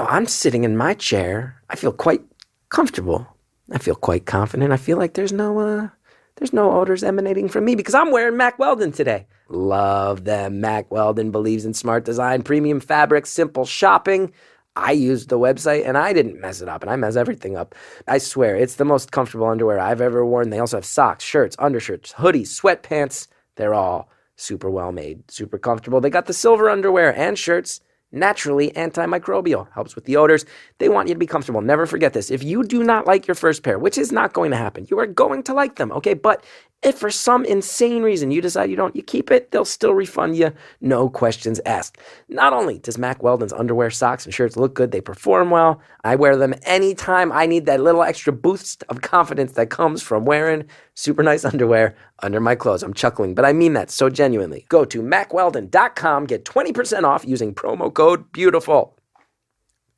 now I'm sitting in my chair. I feel quite comfortable. I feel quite confident. I feel like there's no odors emanating from me because I'm wearing Mack Weldon today. Love them. Mack Weldon believes in smart design, premium fabrics, simple shopping. I used the website and I didn't mess it up, and I mess everything up. I swear, it's the most comfortable underwear I've ever worn. They also have socks, shirts, undershirts, hoodies, sweatpants. They're all super well made, super comfortable. They got the silver underwear and shirts. Naturally antimicrobial, helps with the odors. They want you to be comfortable. Never forget this. If you do not like your first pair, which is not going to happen, you are going to like them, okay? But if for some insane reason you decide you keep it, they'll still refund you, no questions asked. Not only does Mack Weldon's underwear, socks, and shirts look good, they perform well. I wear them anytime I need that little extra boost of confidence that comes from wearing super nice underwear under my clothes. I'm chuckling, but I mean that so genuinely. Go to MackWeldon.com, get 20% off using promo code BEAUTIFUL.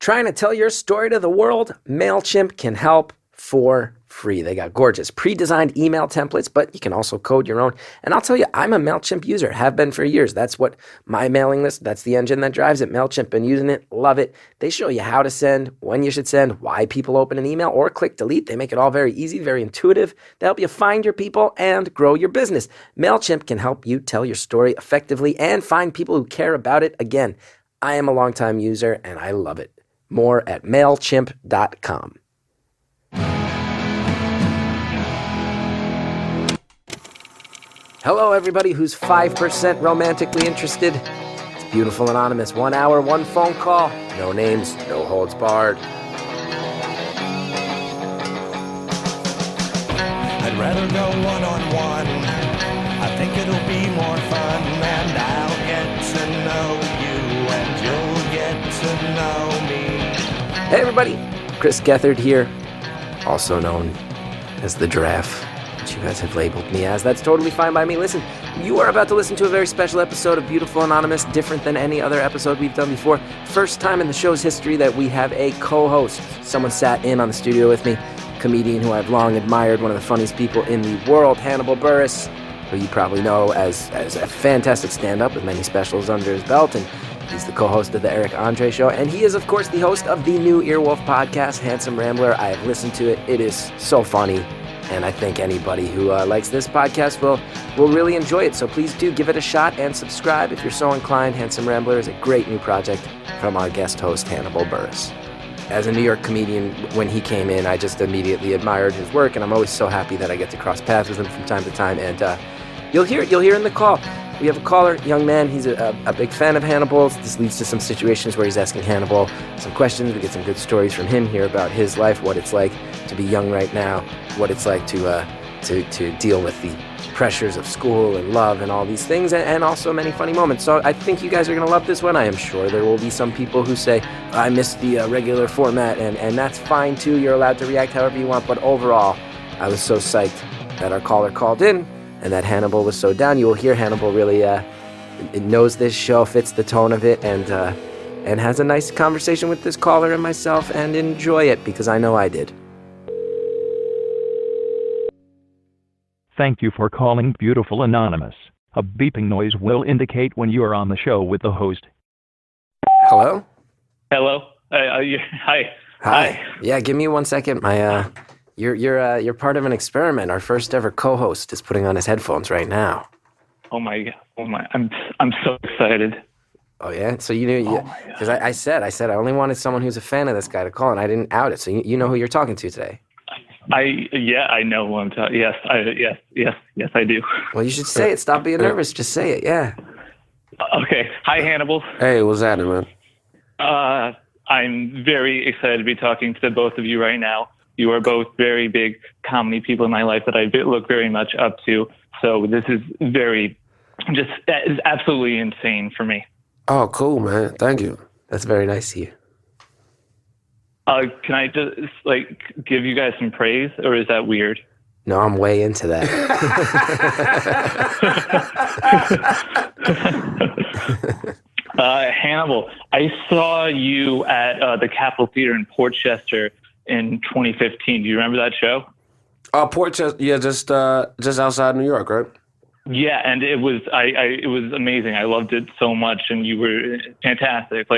Trying to tell your story to the world? MailChimp can help for free. They got gorgeous pre-designed email templates, but you can also code your own. And I'll tell you, I'm a MailChimp user, have been for years. That's what my mailing list, that's the engine that drives it. MailChimp, been using it, love it. They show you how to send, when you should send, why people open an email or click delete. They make it all very easy, very intuitive. They help you find your people and grow your business. MailChimp can help you tell your story effectively and find people who care about it. Again, I am a longtime user and I love it. More at MailChimp.com. Hello, everybody who's 5% romantically interested. It's Beautiful Anonymous. 1 hour, one phone call. No names, no holds barred. I'd rather go one-on-one. I think it'll be more fun. And I'll get to know you and you'll get to know me. Hey, everybody. Chris Gethard here, also known as the Giraffe. You guys have labeled me as. That's totally fine by me. Listen, you are about to listen to a very special episode of Beautiful Anonymous, different than any other episode we've done before. First time in the show's history that we have a co-host. Someone sat in on the studio with me, comedian who I've long admired, one of the funniest people in the world, Hannibal Buress, who you probably know as a fantastic stand-up with many specials under his belt, and he's the co-host of the Eric Andre Show, and he is, of course, the host of the new Earwolf podcast, Handsome Rambler. I have listened to it. It is so funny. And I think anybody who likes this podcast will really enjoy it. So please do give it a shot and subscribe if you're so inclined. Handsome Rambler is a great new project from our guest host, Hannibal Buress. As a New York comedian, when he came in, I just immediately admired his work, and I'm always so happy that I get to cross paths with him from time to time. And you'll hear in the call. We have a caller, young man. He's a big fan of Hannibal's. This leads to some situations where he's asking Hannibal some questions. We get some good stories from him here about his life, what it's like to be young right now, what it's like to deal with the pressures of school and love and all these things, and also many funny moments. So I think you guys are going to love this one. I am sure there will be some people who say, I missed the regular format, and that's fine too. You're allowed to react however you want, but overall, I was so psyched that our caller called in and that Hannibal was so down. You will hear Hannibal really knows this show, fits the tone of it, and has a nice conversation with this caller and myself, and enjoy it, because I know I did. Thank you for calling Beautiful Anonymous. A beeping noise will indicate when you are on the show with the host. Hello? Hello. Hi. Hi. Yeah, give me 1 second. You're part of an experiment. Our first ever co-host is putting on his headphones right now. Oh my! I'm so excited. Oh yeah. So you knew, because I said I only wanted someone who's a fan of this guy to call, and I didn't out it. So you know who you're talking to today. I know who I'm talking. Yes, I do. Well, you should say it. Stop being nervous. Just say it. Yeah. Okay. Hi, Hannibal. Hey, what's happening, man? I'm very excited to be talking to the both of you right now. You are both very big comedy people in my life that I look very much up to. So this is absolutely insane for me. Oh, cool, man. Thank you. That's very nice of you. Can I just give you guys some praise, or is that weird? No, I'm way into that. Hannibal, I saw you at the Capitol Theater in Port Chester in 2015. Do you remember that show? Port Chester, yeah, just outside New York, right? Yeah, and it was it was amazing. I loved it so much, and you were fantastic.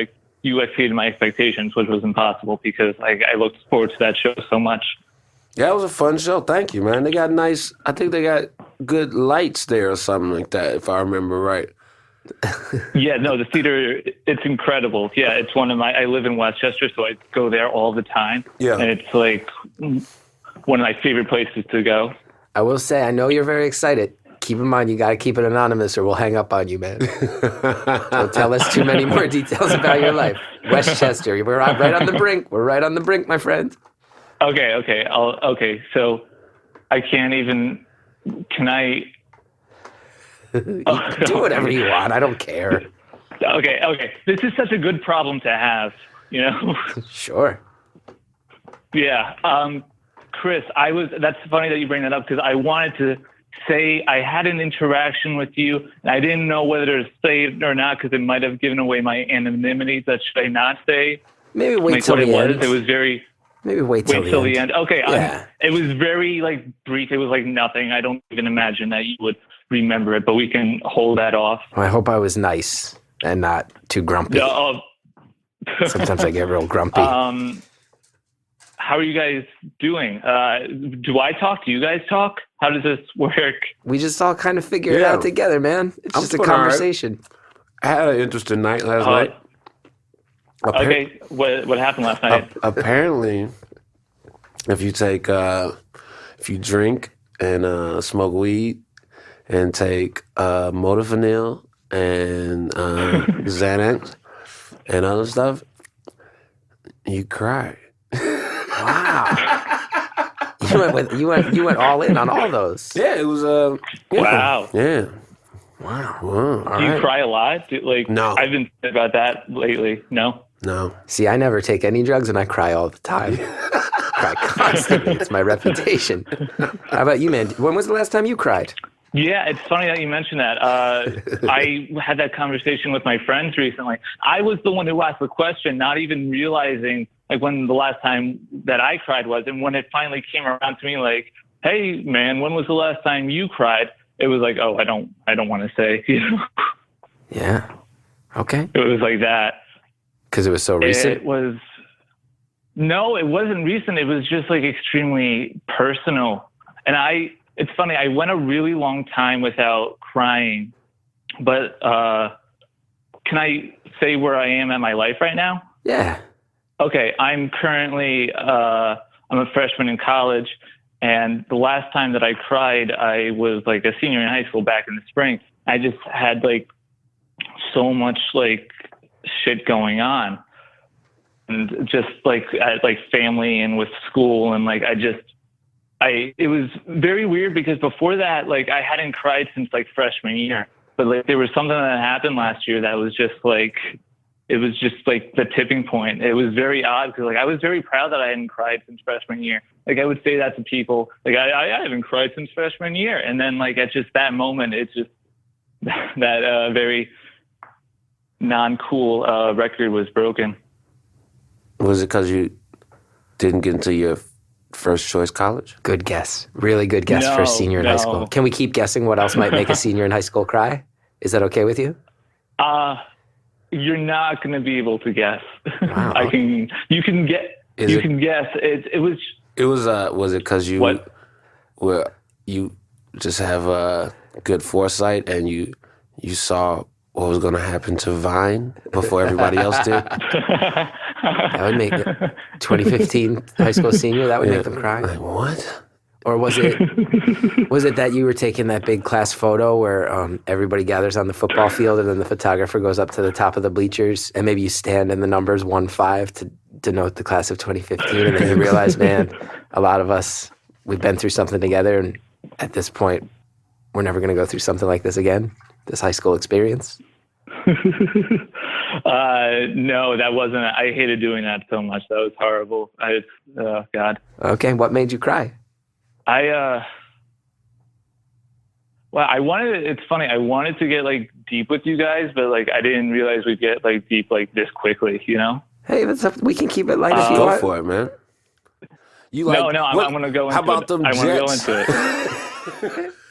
you exceeded my expectations, which was impossible because like I looked forward to that show so much. Yeah, it was a fun show. Thank you, man. They got nice. I think they got good lights there or something like that, if I remember right. Yeah, no, the theater, it's incredible. Yeah, it's one of my, I live in Westchester, so I go there all the time. Yeah. And it's like one of my favorite places to go. I will say, I know you're very excited. Keep in mind, you got to keep it anonymous or we'll hang up on you, man. Don't tell us too many more details about your life. Westchester, we're right on the brink. We're right on the brink, my friend. Okay. Okay. So I can't even, can I? Do whatever you want. I don't care. Okay. This is such a good problem to have, you know? Sure. Yeah. Chris, that's funny that you bring that up because I wanted to say I had an interaction with you and I didn't know whether to say it or not because it might have given away my anonymity. That should I not say? Maybe wait till the end. It was very... Maybe wait till the end. Okay. Yeah. It was very like brief. It was like nothing. I don't even imagine that you would remember it, but we can hold that off. I hope I was nice and not too grumpy. Sometimes I get real grumpy. How are you guys doing? Do I talk? Do you guys talk? How does this work? We just all kind of figure it out together, man. It's just a conversation. I had an interesting night last night. Okay, what happened last night? Apparently, if you drink and smoke weed and take modafinil and Xanax and other stuff, you cry. Wow. You went all in on all those. Yeah, it was Wow. Yeah. Wow. Do you cry a lot? No. I've been thinking about that lately. No. See, I never take any drugs and I cry all the time. Cry constantly. It's my reputation. How about you, man? When was the last time you cried? Yeah, it's funny that you mentioned that. I had that conversation with my friends recently. I was the one who asked the question, not even realizing like when the last time that I cried was. And when it finally came around to me like, hey, man, when was the last time you cried? It was like, oh, I don't want to say. You know? Yeah. Okay. It was like that. Because it was so recent? No, it wasn't recent. It was just like extremely personal. And it's funny, I went a really long time without crying, but can I say where I am in my life right now? Yeah. Okay, I'm currently, I'm a freshman in college, and the last time that I cried, I was like a senior in high school back in the spring. I just had like so much like shit going on, and just like at like family and with school, and like it was very weird because before that, like I hadn't cried since like freshman year, but like there was something that happened last year that was just like, it was just like the tipping point. It was very odd because like I was very proud that I hadn't cried since freshman year. Like I would say that to people, like I haven't cried since freshman year. And then like at just that moment, it's just that very non-cool record was broken. Was it because you didn't get into your first choice college? Good guess. Really good guess for a senior in high school. Can we keep guessing what else might make a senior in high school cry? Is that okay with you? You're not going to be able to guess. Wow. You can guess. Was it because you just have good foresight and you saw what was going to happen to Vine before everybody else did? That would make it 2015 high school senior. That would make them cry. Like, what? Or was it that you were taking that big class photo where everybody gathers on the football field and then the photographer goes up to the top of the bleachers and maybe you stand in the numbers 1-5 to denote the class of 2015, and then you realize, man, a lot of us, we've been through something together, and at this point, we're never going to go through something like this again, this high school experience? No, that wasn't. I hated doing that so much. That was horrible. God. Okay, what made you cry? It's funny. I wanted to get like deep with you guys, but like I didn't realize we'd get like deep like this quickly, you know? Hey, we can keep it light if you go want. for it, man. I'm going to go into it. How about them I want to go Jets? into it.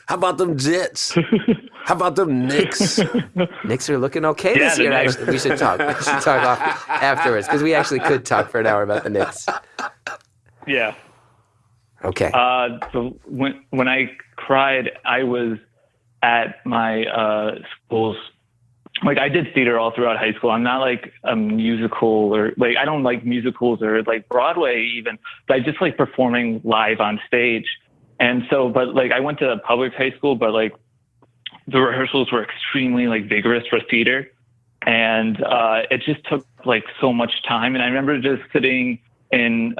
How about them Jets? How about them Knicks? Knicks are looking okay this year. Knicks. Actually, we should talk. We should talk afterwards because we actually could talk for an hour about the Knicks. Yeah. Okay. So when I cried, I was at my school's. Like, I did theater all throughout high school. I'm not like a musical or like, I don't like musicals or like Broadway even, but I just like performing live on stage. And so, but like I went to a public high school, but like the rehearsals were extremely like vigorous for theater. And it just took like so much time. And I remember just sitting in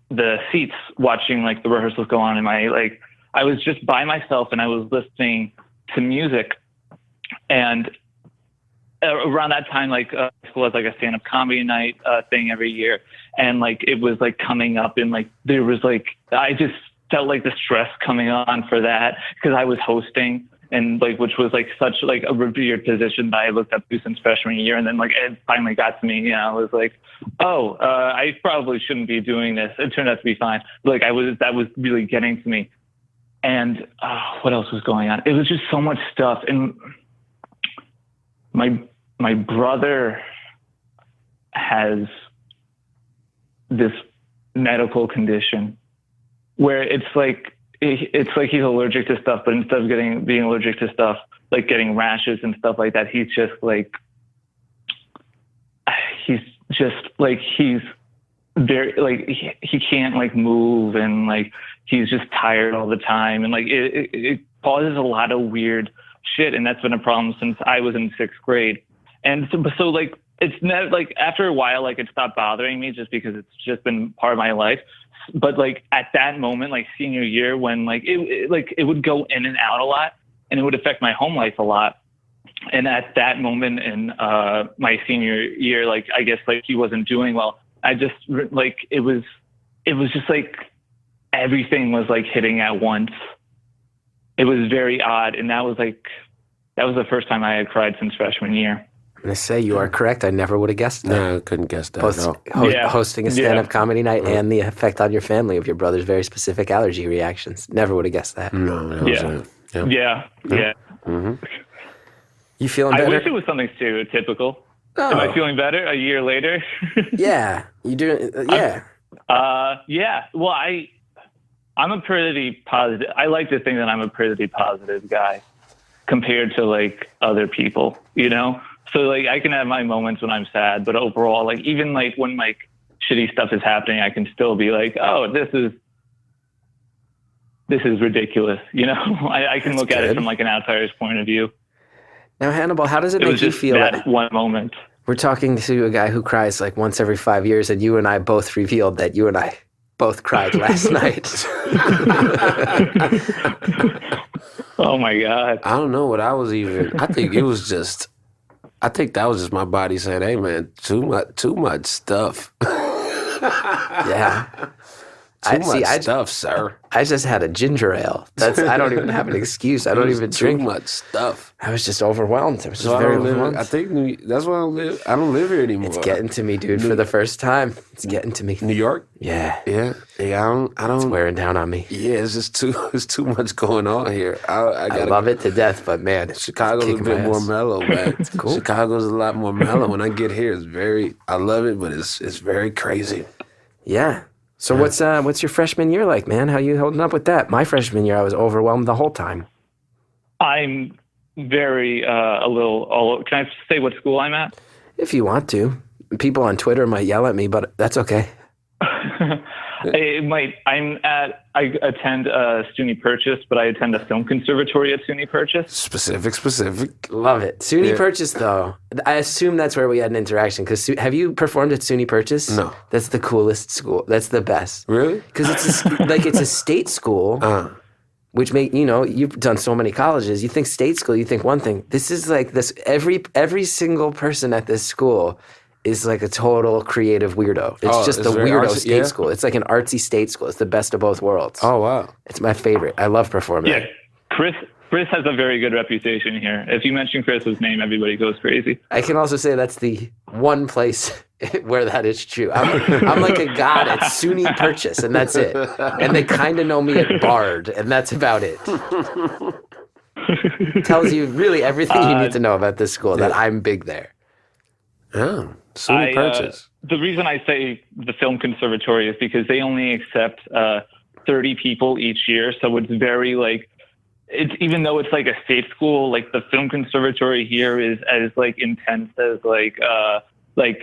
the seats watching like the rehearsals go on, and I was just by myself and I was listening to music. And around that time, like school has like a stand-up comedy night thing every year, and like it was like coming up, and like there was like I just felt like the stress coming on for that because I was hosting, and like which was like such like a revered position that I looked up to since freshman year, and then like it finally got to me. You know, I was like, oh, I probably shouldn't be doing this. It turned out to be fine. Like that was really getting to me, and what else was going on? It was just so much stuff, and my brother has this medical condition where it's like he's allergic to stuff, but instead of being allergic to stuff, like getting rashes and stuff like that, he's just like he's very like he can't like move, and like he's just tired all the time, and like it causes a lot of weird shit, and that's been a problem since I was in 6th grade. And so like it's never like after a while like it stopped bothering me just because it's just been part of my life. But like at that moment, like senior year, when like it would go in and out a lot, and it would affect my home life a lot. And at that moment in my senior year, like I guess like he wasn't doing well. I just like it was just like everything was like hitting at once. It was very odd, and that was the first time I had cried since freshman year. I'm going to say you are correct. I never would have guessed that. No, I couldn't guess that. Hosting a stand-up comedy night and the effect on your family of your brother's very specific allergy reactions. Never would have guessed that. No, that was it. Yeah. Mm-hmm. You feeling better? I wish it was something stereotypical. Oh. Am I feeling better a year later? Yeah. You do? Yeah. Yeah. Well, I'm a pretty positive. I like to think that I'm a pretty positive guy compared to like other people, you know? So like I can have my moments when I'm sad, but overall, like even like when like shitty stuff is happening, I can still be like, oh, this is ridiculous. You know, I can look at it from like an outsider's point of view. Now, Hannibal, how does it make you feel? That one moment. We're talking to a guy who cries like once every 5 years, and you and I both revealed that you and I both cried last night. Oh my God. I don't know what I was even. I think that was just my body saying, "Hey, man, too much stuff." Yeah. Too much stuff, sir. I just had a ginger ale. I don't even have an excuse. I don't even drink. Too much stuff. I was just overwhelmed. I was just So very overwhelmed. I think that's why I don't live here anymore. It's getting to me, dude, for the first time. It's getting to me. New York? Yeah. Yeah. I don't. It's wearing down on me. Yeah, it's just too much going on here. I love it to death, but man, Chicago's a bit more mellow, man. It's cool. Chicago's a lot more mellow. When I get here, I love it, but it's very crazy. Yeah. So what's your freshman year like, man? How you holding up with that? My freshman year, I was overwhelmed the whole time. I'm very can I say what school I'm at? If you want to. People on Twitter might yell at me, but that's okay. I attend SUNY Purchase, but I attend a film conservatory at SUNY Purchase. Specific. Love it. SUNY Purchase, though. I assume that's where we had an interaction. Because have you performed at SUNY Purchase? No. That's the coolest school. That's the best. Really? Because it's a state school, which you've done so many colleges. You think state school, you think one thing. This is like this. Every single person at this school is like a total creative weirdo. It's just the weirdo state school. It's like an artsy state school. It's the best of both worlds. Oh, wow. It's my favorite. I love performing. Yeah, Chris has a very good reputation here. If you mention Chris's name, everybody goes crazy. I can also say that's the one place where that is true. I'm like a god at SUNY Purchase, and that's it. And they kind of know me at Bard, and that's about it. tells you really everything you need to know about this school, that I'm big there. Oh, soon purchase. The reason I say the film conservatory is because they only accept 30 people each year. So it's very like, it's even though it's like a state school, like the film conservatory here is as like intense as like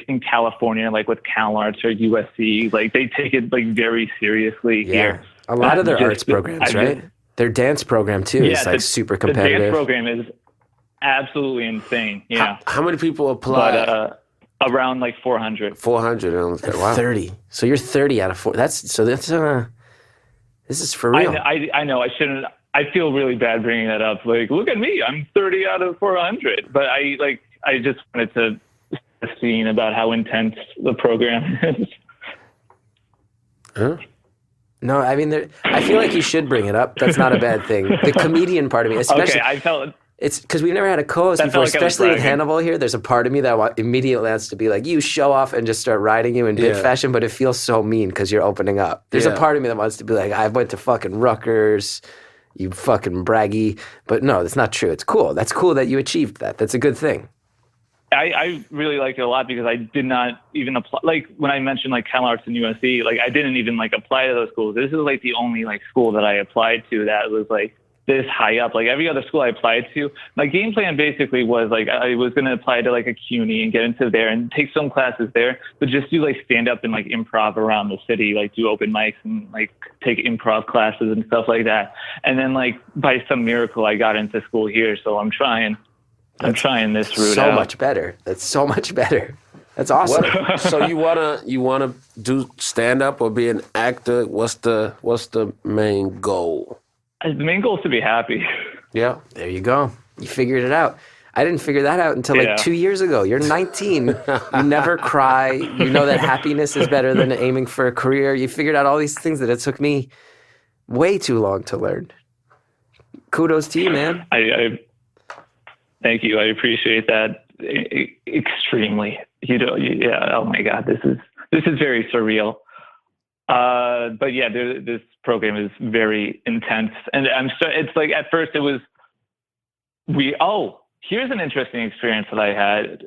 in California, like with CalArts or USC, like they take it like very seriously here. A lot of their arts programs, right? Their dance program too is like super competitive. The dance program is absolutely insane. Yeah. How many people apply? But, around like 400. 400. Wow. 30. So you're 30 out of 4. That's this is for real. I know I shouldn't. I feel really bad bringing that up. Like, look at me, I'm 30 out of 400. But I just wanted to scene about how intense the program is. Huh? No, I mean, I feel like you should bring it up. That's not a bad thing. The comedian part of me, especially. Okay, I felt. It's because we've never had a co-host before, especially with Hannibal here. There's a part of me that immediately wants to be like, you show off and just start riding you in big fashion, but it feels so mean because you're opening up. There's a part of me that wants to be like, I went to fucking Rutgers, you fucking braggy. But no, that's not true. It's cool. That's cool that you achieved that. That's a good thing. I really liked it a lot because I did not even apply. Like when I mentioned like CalArts and USC, like I didn't even like apply to those schools. This is like the only like school that I applied to that was like this high up. Like every other school I applied to, my game plan basically was like I was going to apply to like a CUNY and get into there and take some classes there, but just do like stand up and like improv around the city, like do open mics and like take improv classes and stuff like that. And then like by some miracle, I got into school here. So I'm trying this route so out. much better. That's so much better. That's awesome. So you wanna do stand up or be an actor? What's the main goal? The main goal is to be happy. Yeah. There you go. You figured it out. I didn't figure that out until like 2 years ago. You're 19. You never cry. You know that happiness is better than aiming for a career. You figured out all these things that it took me way too long to learn. Kudos to you, man. I thank you. I appreciate that extremely. Oh my God, this is very surreal. But yeah, this program is very intense, and it's like at first it was here's an interesting experience that I had.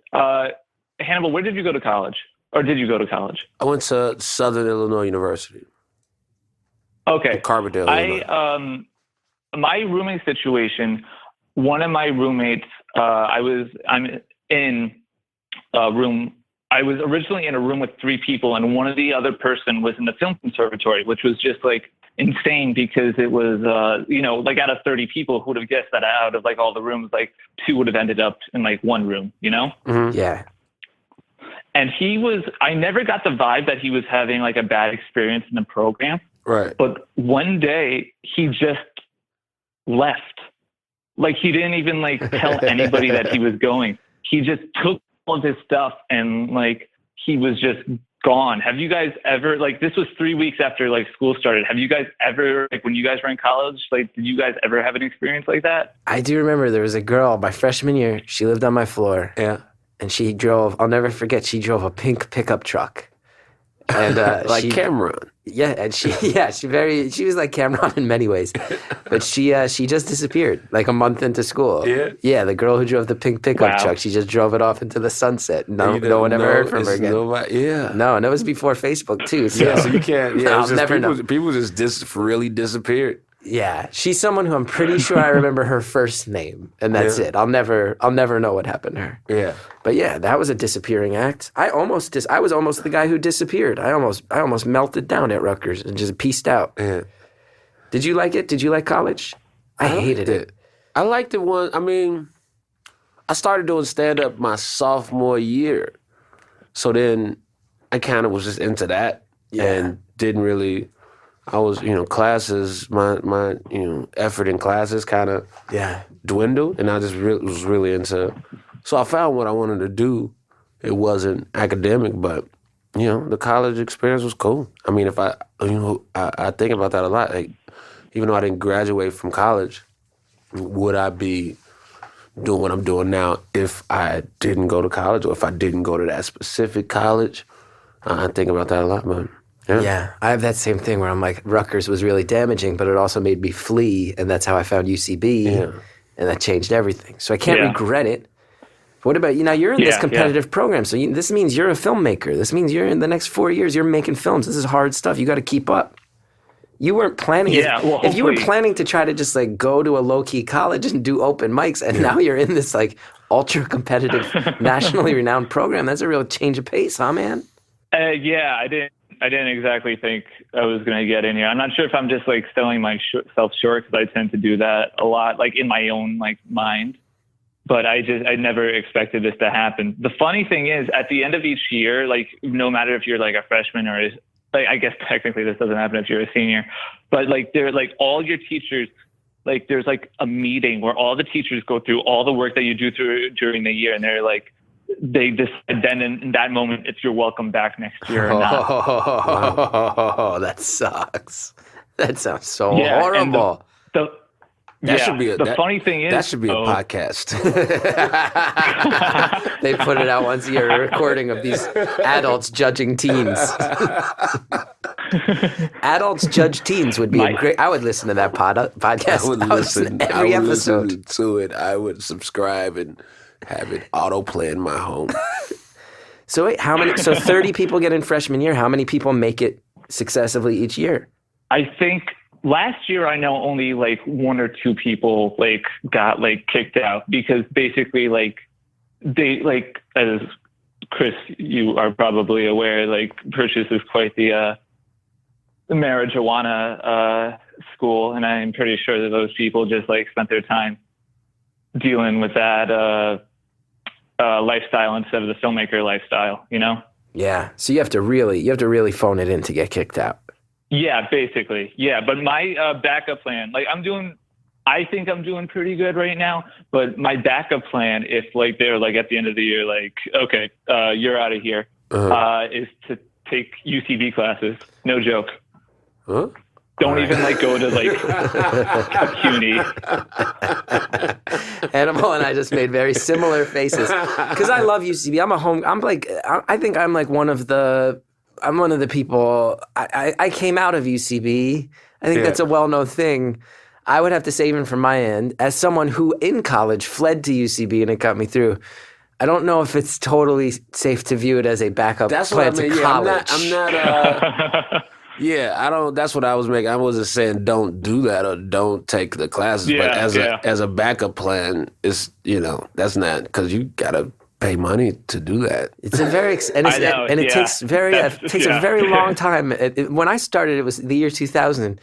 Hannibal, where did you go to college, or did you go to college? I went to Southern Illinois University. Okay, in Carbondale, Illinois. My roommate situation. One of my roommates, I'm in a room. I was originally in a room with 3 people, and one of the other person was in the film conservatory, which was just like insane because it was, like out of 30 people, who would have guessed that out of like all the rooms, like 2 would have ended up in like one room, you know? Mm-hmm. Yeah. And I never got the vibe that he was having like a bad experience in the program. Right. But one day he just left. Like he didn't even like tell anybody that he was going. He just took all of his stuff and like he was just gone. Have you guys ever, like this was 3 weeks after like school started. Have you guys ever, like when you guys were in college, like did you guys ever have an experience like that? I do remember there was a girl my freshman year. She lived on my floor. Yeah. And she drove, I'll never forget, she drove a pink pickup truck. And like Cameron. Yeah, and she was like Cameron in many ways. But she just disappeared like a month into school. Yeah. Yeah, the girl who drove the pink pickup truck, she just drove it off into the sunset. No one ever heard from her again. No, and it was before Facebook too. So, so you can't. Yeah, I'll never know. People just really disappeared. Yeah, she's someone who I'm pretty sure I remember her first name, and that's it. I'll never know what happened to her. Yeah, but yeah, that was a disappearing act. I was almost the guy who disappeared. I almost melted down at Rutgers and just pieced out. Yeah. Did you like it? Did you like college? I hated it. I liked it I started doing stand up my sophomore year, so then I kind of was just into that and didn't really. I was, classes, my effort in classes kind of dwindled, and I just was really into. So I found what I wanted to do. It wasn't academic, but the college experience was cool. I mean, if I think about that a lot. Like, even though I didn't graduate from college, would I be doing what I'm doing now if I didn't go to college, or if I didn't go to that specific college? I think about that a lot, man. Yeah, I have that same thing where I'm like, Rutgers was really damaging, but it also made me flee, and that's how I found UCB. Yeah. and that changed everything. So I can't regret it. What about you? Now you're in this competitive program, so this means you're a filmmaker. This means you're in the next 4 years, you're making films. This is hard stuff. You got to keep up. You weren't planning. If you were planning to try to just like go to a low key college and do open mics, and now you're in this like ultra competitive, nationally renowned program, that's a real change of pace, huh, man? I didn't exactly think I was going to get in here. I'm not sure if I'm just like selling myself short, because I tend to do that a lot, like in my own like mind. But I never expected this to happen. The funny thing is, at the end of each year, like no matter if you're like a freshman or like, I guess technically this doesn't happen if you're a senior, but like they're like all your teachers, like there's like a meeting where all the teachers go through all the work that you do during the year, and they're like, they decide then in that moment if you're welcome back next year or not. Oh, that sucks. That sounds so horrible. The funny thing is, that should be a podcast. They put it out once a year, a recording of these adults judging teens. Adults judge teens would be a great. I would listen to that podcast. I would listen every episode. Listen to it. I would subscribe and have it autoplay in my home. So wait, how many? So 30 people get in freshman year. How many people make it successively each year? I think last year I know only like 1 or 2 people like got like kicked out, because basically like they like, as Chris, you are probably aware, like Purchase is quite the marijuana school, and I'm pretty sure that those people just like spent their time dealing with that lifestyle instead of the filmmaker lifestyle, you know? Yeah. So you have to really phone it in to get kicked out. Yeah, basically. Yeah. But my backup plan, like I think I'm doing pretty good right now, but my backup plan, if like they're like at the end of the year, like, okay, you're out of here, is to take UCB classes. No joke. Huh? Don't even like go to like CUNY. Hannibal and I just made very similar faces because I love UCB. I think I'm like one of the people. I came out of UCB. I think that's a well-known thing. I would have to say, even from my end, as someone who in college fled to UCB and it got me through, I don't know if it's totally safe to view it as a backup plan to college. I'm not. Yeah, I don't. That's what I was making. I wasn't saying don't do that or don't take the classes, but as a backup plan, it's that's not, because you gotta pay money to do that. It's a very it takes a very long time. When I started, it was the year 2000.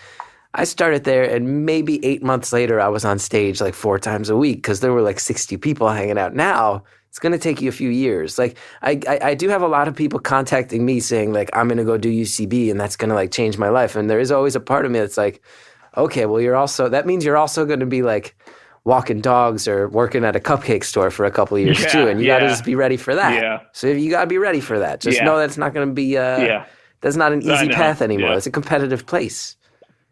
I started there, and maybe 8 months later, I was on stage like 4 times a week because there were like 60 people hanging out. Now it's going to take you a few years. Like I do have a lot of people contacting me saying like, I'm going to go do UCB and that's going to like change my life. And there is always a part of me that's like, okay, well that means you're also going to be like walking dogs or working at a cupcake store for a couple of years too. And you got to just be ready for that. Yeah. So you got to be ready for that. Just know that's not going to be, that's not an easy path anymore. It's a competitive place.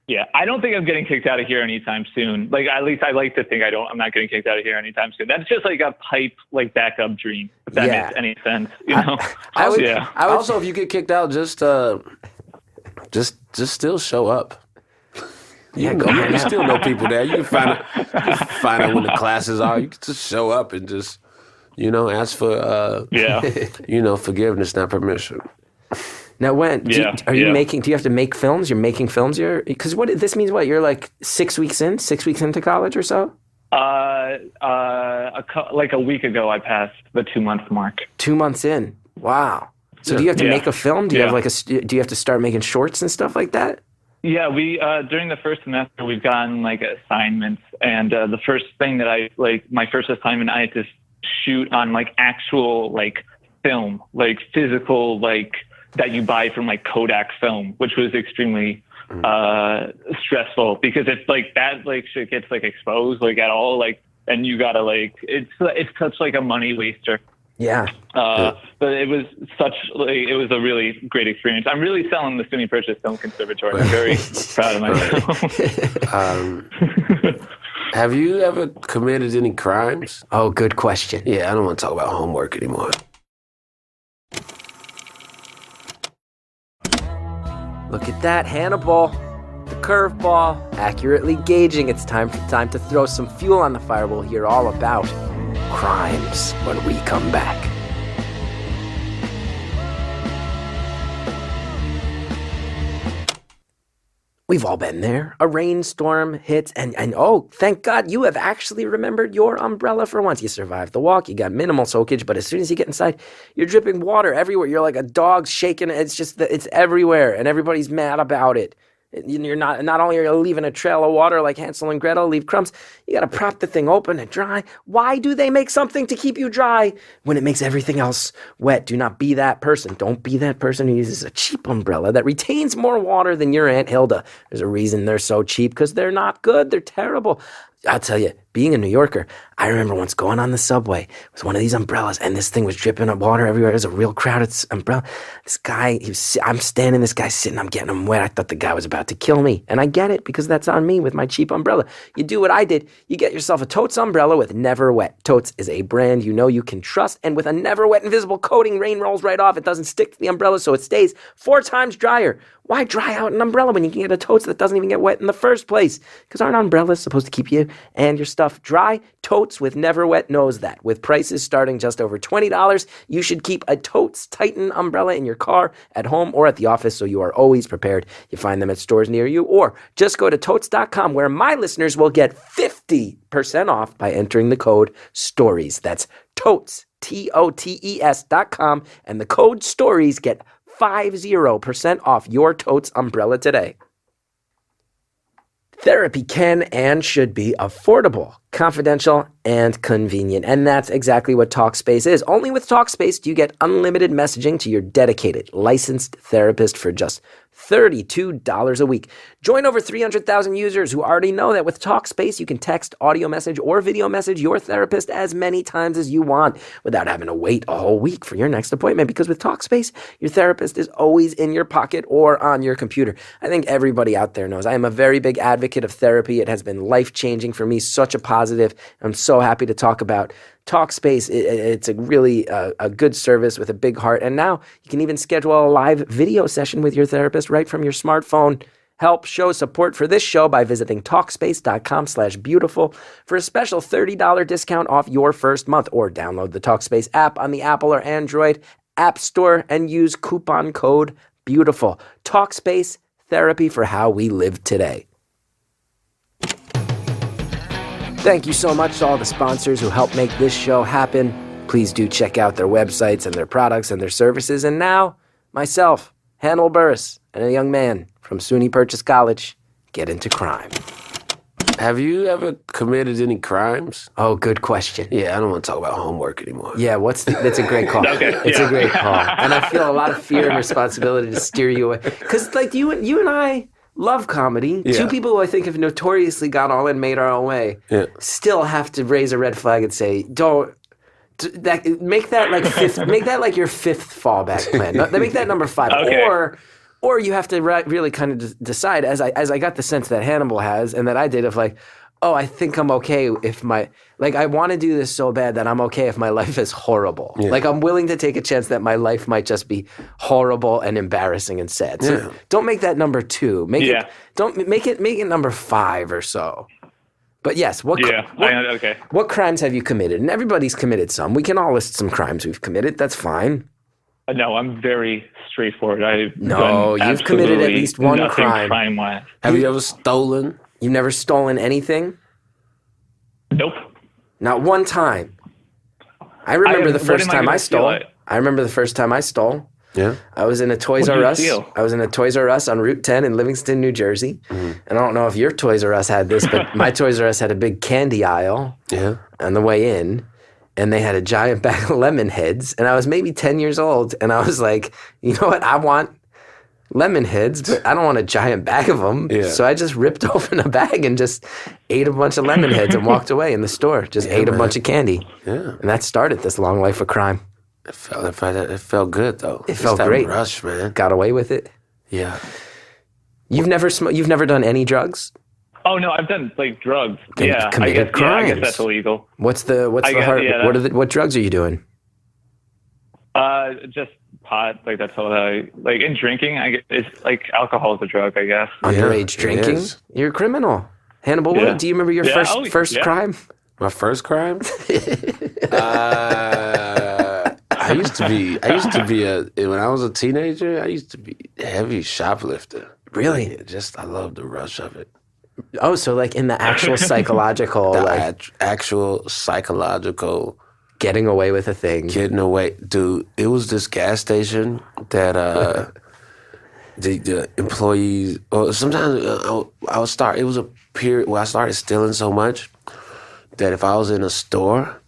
Yeah, I don't think I'm getting kicked out of here anytime soon. Like, at least I like to think I'm not getting kicked out of here anytime soon. That's just like a pipe, like backup dream, if that makes any sense. You know? Also, if you get kicked out, just still show up. You still know people there. You can find out when the classes are. You can just show up and just, ask for, forgiveness, not permission. Now, do you have to make films? You're making films? Because this means what? You're like 6 weeks into college or so? Like a week ago, I passed the 2-month mark. 2 months in. Wow. So do you have to make a film? Do you have do you have to start making shorts and stuff like that? Yeah, we, during the first semester, we've gotten like assignments, and the first thing that my first assignment, I had to shoot on like actual like film, like physical, like, that you buy from like Kodak film, which was extremely stressful because it's like that like shit gets like exposed like at all, like, and you gotta like it's such like a money waster. Yeah. But it was it was a really great experience. I'm really selling the SUNY Purchase Film Conservatory. I'm very proud of myself. Have you ever committed any crimes? Oh, good question. Yeah, I don't want to talk about homework anymore. Look at that, Hannibal. The curveball, accurately gauging it's time to throw some fuel on the fire. We'll hear all about crimes when we come back. We've all been there. A rainstorm hits, and oh, thank God you have actually remembered your umbrella for once. You survived the walk, you got minimal soakage, but as soon as you get inside, you're dripping water everywhere. You're like a dog shaking. It's just that it's everywhere, and everybody's mad about it. You're not only are you leaving a trail of water like Hansel and Gretel leave crumbs, you got to prop the thing open and dry. Why do they make something to keep you dry when it makes everything else wet? Do not be that person. Don't be that person who uses a cheap umbrella that retains more water than your Aunt Hilda. There's a reason they're so cheap, because they're not good. They're terrible. I'll tell you, being a New Yorker, I remember once going on the subway with one of these umbrellas, and this thing was dripping up water everywhere. It was a real crowded umbrella. This guy, I'm standing, this guy's sitting, I'm getting him wet. I thought the guy was about to kill me. And I get it, because that's on me with my cheap umbrella. You do what I did. You get yourself a Totes umbrella with Never Wet. Totes is a brand you know you can trust, and with a Never Wet invisible coating, rain rolls right off. It doesn't stick to the umbrella, so it stays 4 times drier. Why dry out an umbrella when you can get a Totes that doesn't even get wet in the first place? Because aren't umbrellas supposed to keep you and your stuff dry? Totes with Never Wet knows that. With prices starting just over $20, you should keep a Totes Titan umbrella in your car, at home, or at the office, so you are always prepared. You find them at stores near you, or just go to Totes.com, where my listeners will get 50% off by entering the code STORIES. That's Totes, TOTES.com, and the code STORIES get 50% off your Totes umbrella today. Therapy can and should be affordable, confidential, and convenient. And that's exactly what Talkspace is. Only with Talkspace do you get unlimited messaging to your dedicated, licensed therapist for just $32 a week. Join over 300,000 users who already know that with Talkspace, you can text, audio message, or video message your therapist as many times as you want without having to wait a whole week for your next appointment. Because with Talkspace, your therapist is always in your pocket or on your computer. I think everybody out there knows I am a very big advocate of therapy. It has been life-changing for me, such a positive. I'm so happy to talk about Talkspace. It's a really a good service with a big heart. And now you can even schedule a live video session with your therapist right from your smartphone. Help show support for this show by visiting Talkspace.com/beautiful for a special $30 discount off your first month, or download the Talkspace app on the Apple or Android App Store and use coupon code BEAUTIFUL. Talkspace, therapy for how we live today. Thank you so much to all the sponsors who help make this show happen. Please do check out their websites and their products and their services. And now, myself, Hannibal Buress, and a young man from SUNY Purchase College get into crime. Have you ever committed any crimes? Oh, good question. Yeah, I don't want to talk about homework anymore. Yeah, that's a great call. Okay, it's yeah. a great call. And I feel a lot of fear and responsibility to steer you away. Because like you and I love comedy. Yeah. Two people who I think have notoriously gone all in, made our own way, still have to raise a red flag and say, make that like your fifth fallback plan. Make that number 5. Okay. Or you have to really kind of decide, as I got the sense that Hannibal has and that I did, of like, oh, I think I'm okay if I want to do this so bad that I'm okay if my life is horrible. Yeah. Like, I'm willing to take a chance that my life might just be horrible and embarrassing and sad. So don't make that number 2. Make it number 5 or so. But yes, what crimes have you committed? And everybody's committed some. We can all list some crimes we've committed. That's fine. No, I'm very straightforward. You've committed at least one crime. Crime-wise. Have you ever stolen? You've never stolen anything? Nope. Not one time. I remember the first time I stole. Yeah. I was in a Toys R Us. I was in a Toys R Us on Route 10 in Livingston, New Jersey. Mm-hmm. And I don't know if your Toys R Us had this, but my Toys R Us had a big candy aisle on the way in. And they had a giant bag of lemon heads. And I was maybe 10 years old. And I was like, you know what? I want lemon heads, but I don't want a giant bag of them. Yeah. So I just ripped open a bag and just ate a bunch of lemon heads and walked away in the store. Just ate a bunch of candy. Yeah. And that started this long life of crime. It felt good, though. It felt great. Rush, man. Got away with it. Yeah. You've never done any drugs? Oh no, I've done like drugs. Committed crimes. I guess that's illegal. What drugs are you doing? Just pot. Like that's all I like. In drinking, it's like alcohol is a drug, I guess. Underage it drinking? is. You're a criminal. Hannibal, Yeah. do you remember your Yeah, first yeah. crime? My first crime? I used to be when I was a teenager, I used to be a heavy shoplifter. Really? Yeah, I love the rush of it. Oh, so like in the actual psychological, The actual psychological getting away with a thing. getting away. Dude, it was this gas station that the employees, or sometimes I would start, it was a period where I started stealing so much that if I was in a store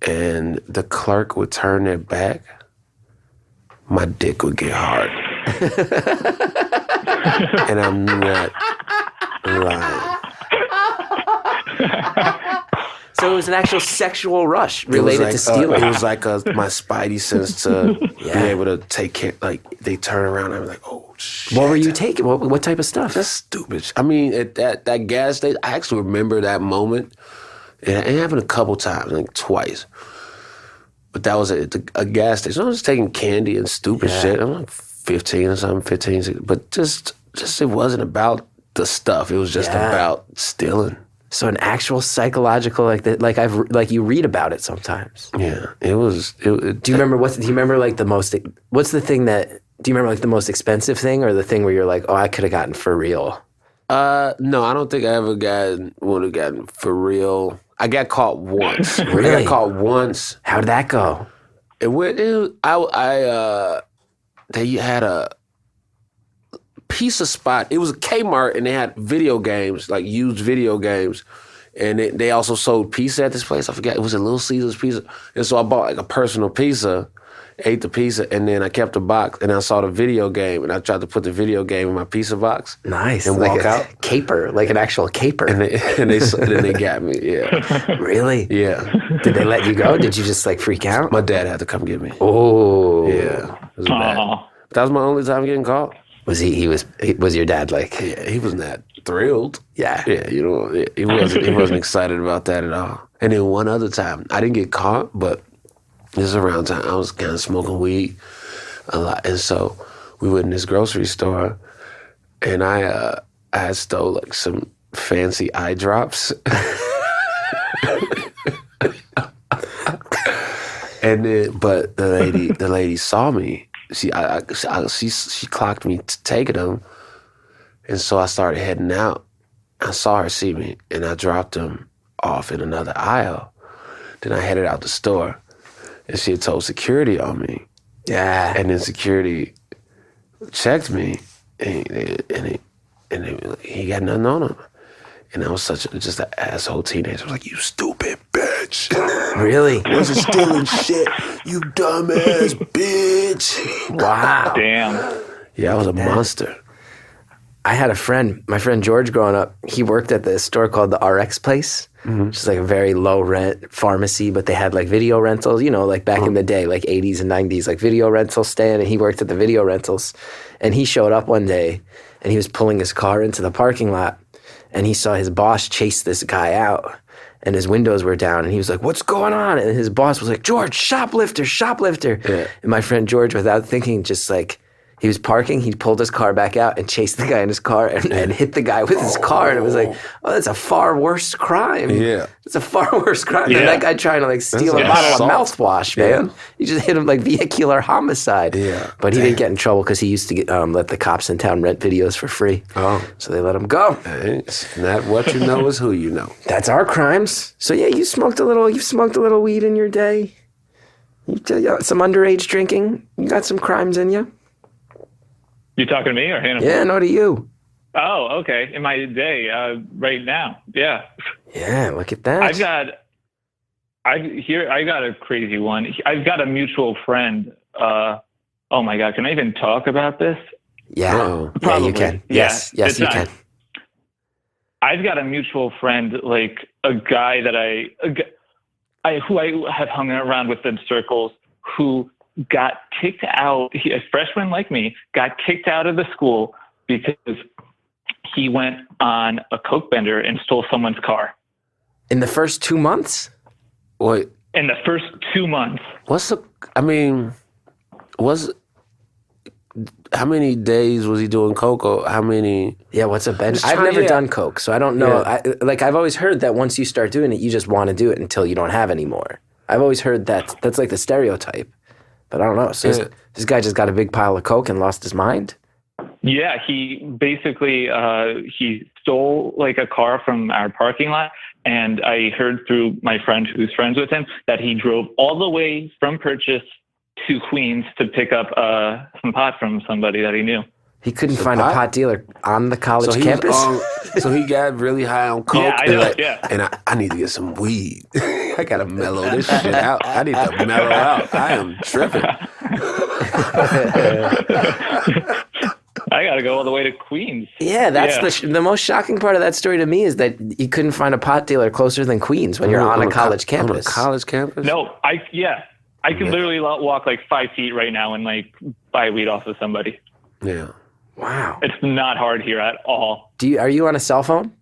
and the clerk would turn their back, my dick would get hard. And I'm not lying. So it was an actual sexual rush related to stealing. It was like my spidey sense to be able to take care. Like they turn around and I'm like, oh shit. What were you taking? What type of stuff? That's stupid. I mean, at that gas station, I actually remember that moment. It happened a couple times, like twice. But that was at a gas station. I was just taking candy and stupid shit. I'm like 15 or something, 15, 16. But just it wasn't about the stuff. It was just about stealing. So an actual psychological, like that, like you read about it sometimes. Yeah, it was. Do you remember do you remember like the most? What's the thing that? Do you remember like the most expensive thing, or the thing where you're like, oh, I could have gotten for real? No, I don't think I ever would have gotten for real. I got caught once. Really? I got caught once. How'd that go? They had a pizza spot. It was a Kmart, and they had video games, like used video games. And they also sold pizza at this place. I forget. It was a Little Caesars Pizza. And so I bought like a personal pizza, ate the pizza, and then I kept the box, and I saw the video game, and I tried to put the video game in my pizza box. Nice. And like walk out. Caper, like an actual caper. And then they got me, yeah. Really? Yeah. Did they let you go? Did you just like freak out? My dad had to come get me. Oh. Yeah. It was bad. That was my only time getting caught. Was was your dad like? Yeah, he was not thrilled. Yeah. Yeah, he wasn't excited about that at all. And then one other time, I didn't get caught, but this is around time I was kind of smoking weed a lot. And so we went in this grocery store, and I had stole like some fancy eye drops. And then, but the lady saw me. She clocked me taking them, and so I started heading out. I saw her see me, and I dropped them off in another aisle. Then I headed out the store, and she had told security on me. Yeah. And then security checked me, and he got nothing on him. And I was just an asshole teenager. I was like, you stupid bitch. Really? Wasn't stealing shit, you dumbass bitch. Wow. Damn. Yeah, I was a monster. I had a friend, my friend George growing up, he worked at this store called the RX Place, which is like a very low rent pharmacy, but they had like video rentals, like back in the day, like 80s and 90s, like video rental stand, and he worked at the video rentals. And he showed up one day, and he was pulling his car into the parking lot, and he saw his boss chase this guy out, and his windows were down, and he was like, what's going on? And his boss was like, George, shoplifter. Yeah. And my friend George, without thinking, just like, he was parking, he pulled his car back out and chased the guy in his car and hit the guy with his car. And it was like, oh, that's a far worse crime. Yeah. It's a far worse crime than that guy trying to like steal a That's bottle of assault. mouthwash, man. You just hit him like vehicular homicide. Yeah. But he didn't get in trouble because he used to let the cops in town rent videos for free. Oh. So they let him go. Hey, it's not what you know is who you know. That's our crimes. So yeah, you smoked a little weed in your day. You some underage drinking. You got some crimes in you. You talking to me or Hannibal? Yeah, no to you. Oh, okay. In my day, right now. Yeah. Yeah, look at that. I got a crazy one. I've got a mutual friend. Oh my God. Can I even talk about this? Yeah. Uh-oh. Yeah, Probably. you can. Yeah, Yes, it's you not. can. I've got a mutual friend, like a guy that who I have hung around with in circles, who got kicked out. A freshman like me got kicked out of the school because he went on a coke bender and stole someone's car. In the first 2 months? Wait, In the first 2 months. How many days was he doing coke? Or how many? Yeah, what's a bench? Just I've trying- never yeah. done coke, so I don't know. Yeah. I've always heard that once you start doing it, you just want to do it until you don't have any more. I've always heard that's like the stereotype, but I don't know. So this guy just got a big pile of coke and lost his mind? Yeah, he basically he stole like a car from our parking lot, and I heard through my friend who's friends with him that he drove all the way from Purchase to Queens to pick up some pot from somebody that he knew. He couldn't find a pot dealer on the college campus? So he got really high on coke. Yeah, I know, yeah. And I need to get some weed. I got to mellow this shit out. I need to mellow out. I am tripping. I got to go all the way to Queens. Yeah, that's the most shocking part of that story to me is that you couldn't find a pot dealer closer than Queens when you're on a college campus. On a college campus? No, I can literally walk like 5 feet right now and like buy weed off of somebody. Yeah. Wow. It's not hard here at all. Are you on a cell phone?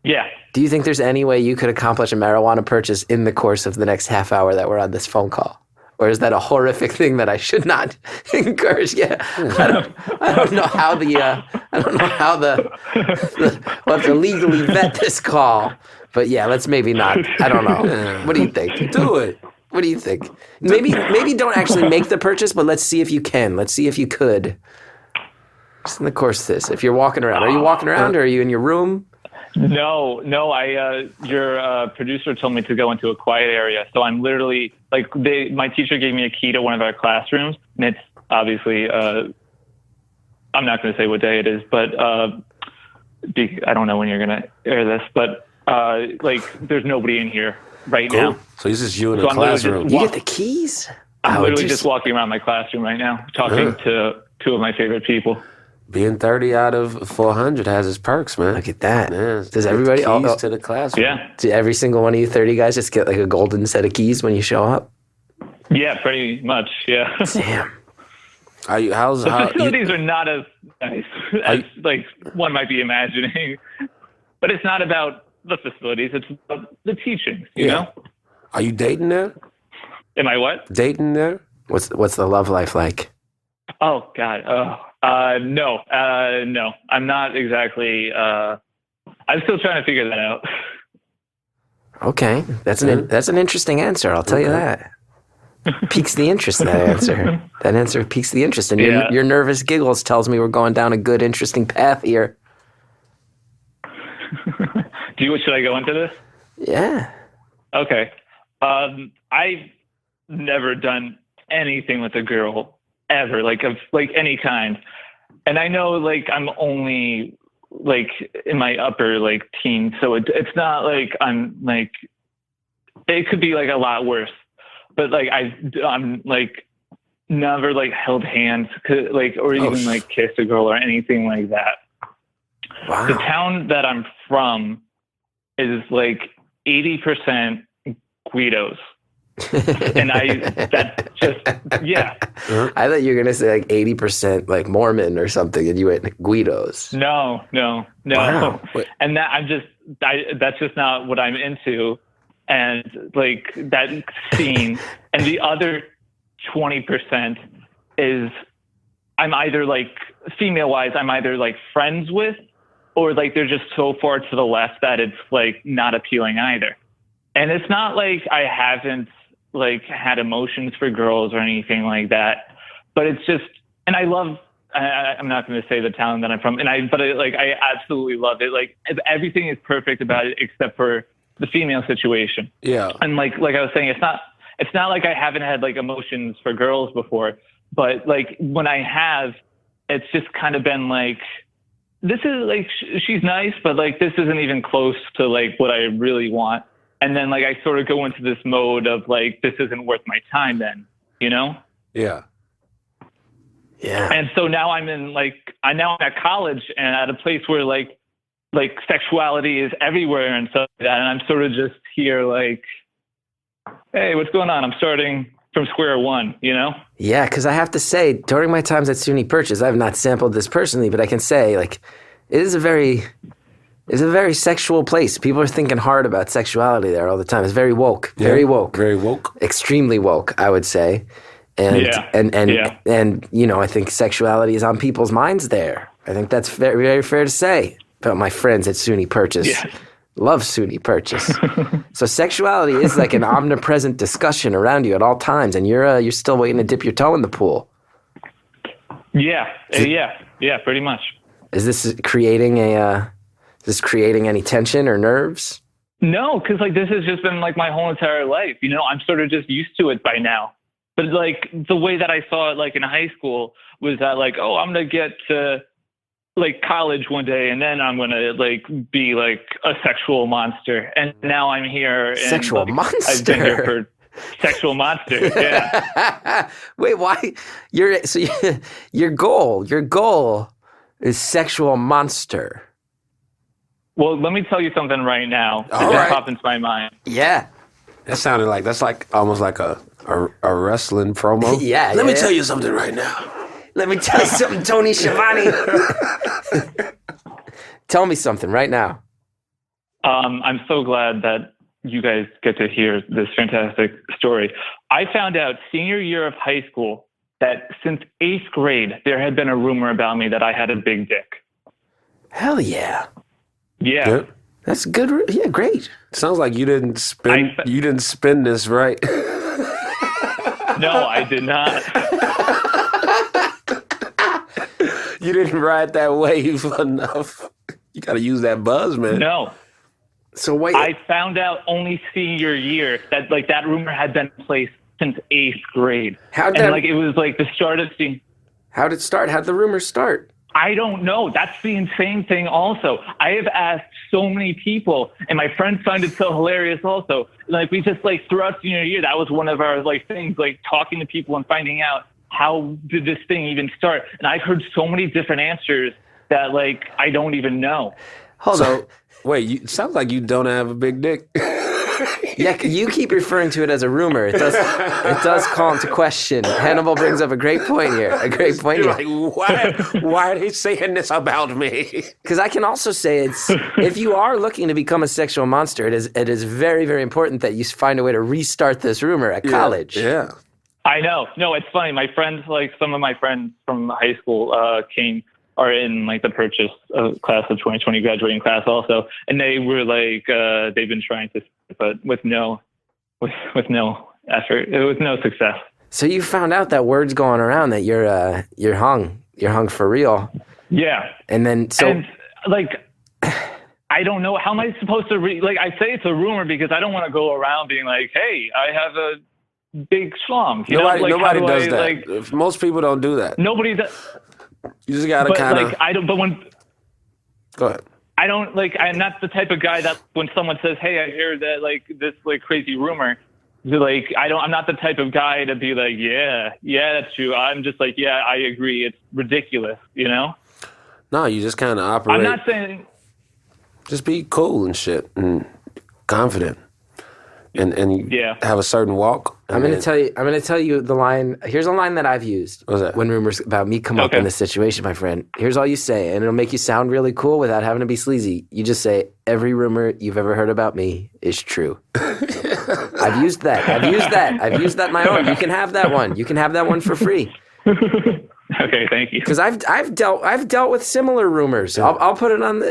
Yeah. Do you think there's any way you could accomplish a marijuana purchase in the course of the next half hour that we're on this phone call? Or is that a horrific thing that I should not encourage? Yeah, I don't know how we'll have to legally vet this call. But yeah, let's maybe not. I don't know. What do you think? Do it. What do you think? Maybe don't actually make the purchase, but let's see if you can. Let's see if you could. Just in the course of this, if you're walking around, are you walking around or are you in your room? No. Your producer told me to go into a quiet area, so I'm literally like my teacher gave me a key to one of our classrooms, and it's obviously I'm not going to say what day it is, but I don't know when you're going to air this, but like there's nobody in here right now. So it's just you in the I'm classroom. You get the keys? I'm literally just walking around my classroom right now, talking to two of my favorite people. Being 30 out of 400 has its perks, man. Look at that. Yeah, Does everybody keys to the classroom? Yeah. Do every single one of you 30 guys just get like a golden set of keys when you show up? Yeah, pretty much. Yeah. Damn. The facilities are not as nice as like one might be imagining, but it's not about the facilities; it's about the teachings. You know? Are you dating there? Am I what? Dating there? What's the love life like? Oh God. No. I'm not exactly. I'm still trying to figure that out. Okay, that's an interesting answer. I'll tell you that. Piques the interest. That answer. That answer piques the interest, and your nervous giggles tells me we're going down a good, interesting path here. Should I go into this? Yeah. Okay. I've never done anything with a girl ever, like any kind. And I know like I'm only like in my upper like teens, so it's not like I'm like, it could be like a lot worse. But like I'm like never like held hands like or even like kissed a girl or anything like that. Wow. The town that I'm from is like 80% Guidos. And that just, yeah. I thought you were going to say like 80% like Mormon or something and you went Guidos. No. Wow. And that's just not what I'm into. And like that scene and the other 20% is I'm either like female wise, I'm either like friends with, or like they're just so far to the left that it's like not appealing either. And it's not like I haven't like had emotions for girls or anything like that, but it's just, and I'm not going to say the town that I'm from, but I absolutely love it. Like everything is perfect about it except for the female situation. Yeah. And like I was saying, it's not like I haven't had like emotions for girls before, but like when I have, it's just kind of been like, this is like, she's nice, but like, this isn't even close to like what I really want. And then like, I sort of go into this mode of like, this isn't worth my time then, you know? Yeah. Yeah. And so now I'm at college and at a place where like sexuality is everywhere and stuff like that. And I'm sort of just here like, hey, what's going on? I'm starting from square one, you know? Yeah, because I have to say, during my times at SUNY Purchase, I've not sampled this personally, but I can say, like, it's a very sexual place. People are thinking hard about sexuality there all the time. It's very woke, very woke. Very woke. Extremely woke, I would say. And Yeah. and you know, I think sexuality is on people's minds there. I think that's very, very fair to say. But my friends at SUNY Purchase love SUNY Purchase. So sexuality is like an omnipresent discussion around you at all times, and you're still waiting to dip your toe in the pool. Yeah, pretty much. Is this creating any tension or nerves? No, because like this has just been like my whole entire life. You know, I'm sort of just used to it by now. But like the way that I saw it, like in high school, was that like, oh, I'm gonna get to like college one day, and then I'm gonna like be like a sexual monster. And now I'm here. And, Sexual like, monster. I've been here for sexual monster. Yeah. Wait, why? Your goal is sexual monster. Well, let me tell you something right now. It All just right. popped into my mind. Yeah. That sounded like that's like almost like a wrestling promo. Yeah. Let me yeah. tell you something right now. Let me tell you something, Tony Schiavone. Tell me something right now. I'm so glad that you guys get to hear this fantastic story. I found out senior year of high school that since 8th grade, there had been a rumor about me that I had a big dick. Hell yeah. Yeah. Good. That's good. Yeah, great. Sounds like you didn't spin this right. No, I did not. You didn't ride that wave enough. You got to use that buzz, man. No. So wait. I found out only senior year that like that rumor had been in place since 8th grade. How'd and that- like it was like the start of the How'd it start? How'd the rumor start? I don't know. That's the insane thing also. I have asked so many people, and my friends find it so hilarious also. Like, we just, like, throughout senior year, that was one of our, like, things, like, talking to people and finding out how did this thing even start. And I've heard so many different answers that, like, I don't even know. Hold on. Wait, it sounds like you don't have a big dick. Yeah, you keep referring to it as a rumor. It does call into question. Hannibal brings up a great point here. You're like, why are they saying this about me? Because I can also say if you are looking to become a sexual monster, it is very, very important that you find a way to restart this rumor at college. Yeah. I know. No, it's funny. My friends, like, some of my friends from high school are in like the Purchase class of 2020 graduating class also, and they were like they've been trying to, but with no effort, with no success. So you found out that word's going around that you're hung for real. Yeah, And then and like I don't know, how am I supposed to like, I say it's a rumor because I don't want to go around being like, hey, I have a big schlong. Nobody does that. Like, most people don't do that. Nobody does. You just gotta But kind of. like I don't. But when Go ahead. I don't like, I'm not the type of guy that when someone says, hey, I hear that like this like crazy rumor, like I'm not the type of guy to be like, yeah, that's true. I'm just like, yeah, I agree. It's ridiculous, you know? No, you just kind of operate. I'm not saying. Just be cool and shit and confident, and Yeah. have a certain walk. I'm going to tell you the line. Here's a line that I've used What's that? when rumors about me come up Okay. in this situation, my friend. Here's all you say, and it'll make you sound really cool without having to be sleazy. You just say, every rumor you've ever heard about me is true. I've used that. I've used that my own. You can have that one. You can have that one for free. Okay, thank you. Because I've dealt with similar rumors. I'll put it on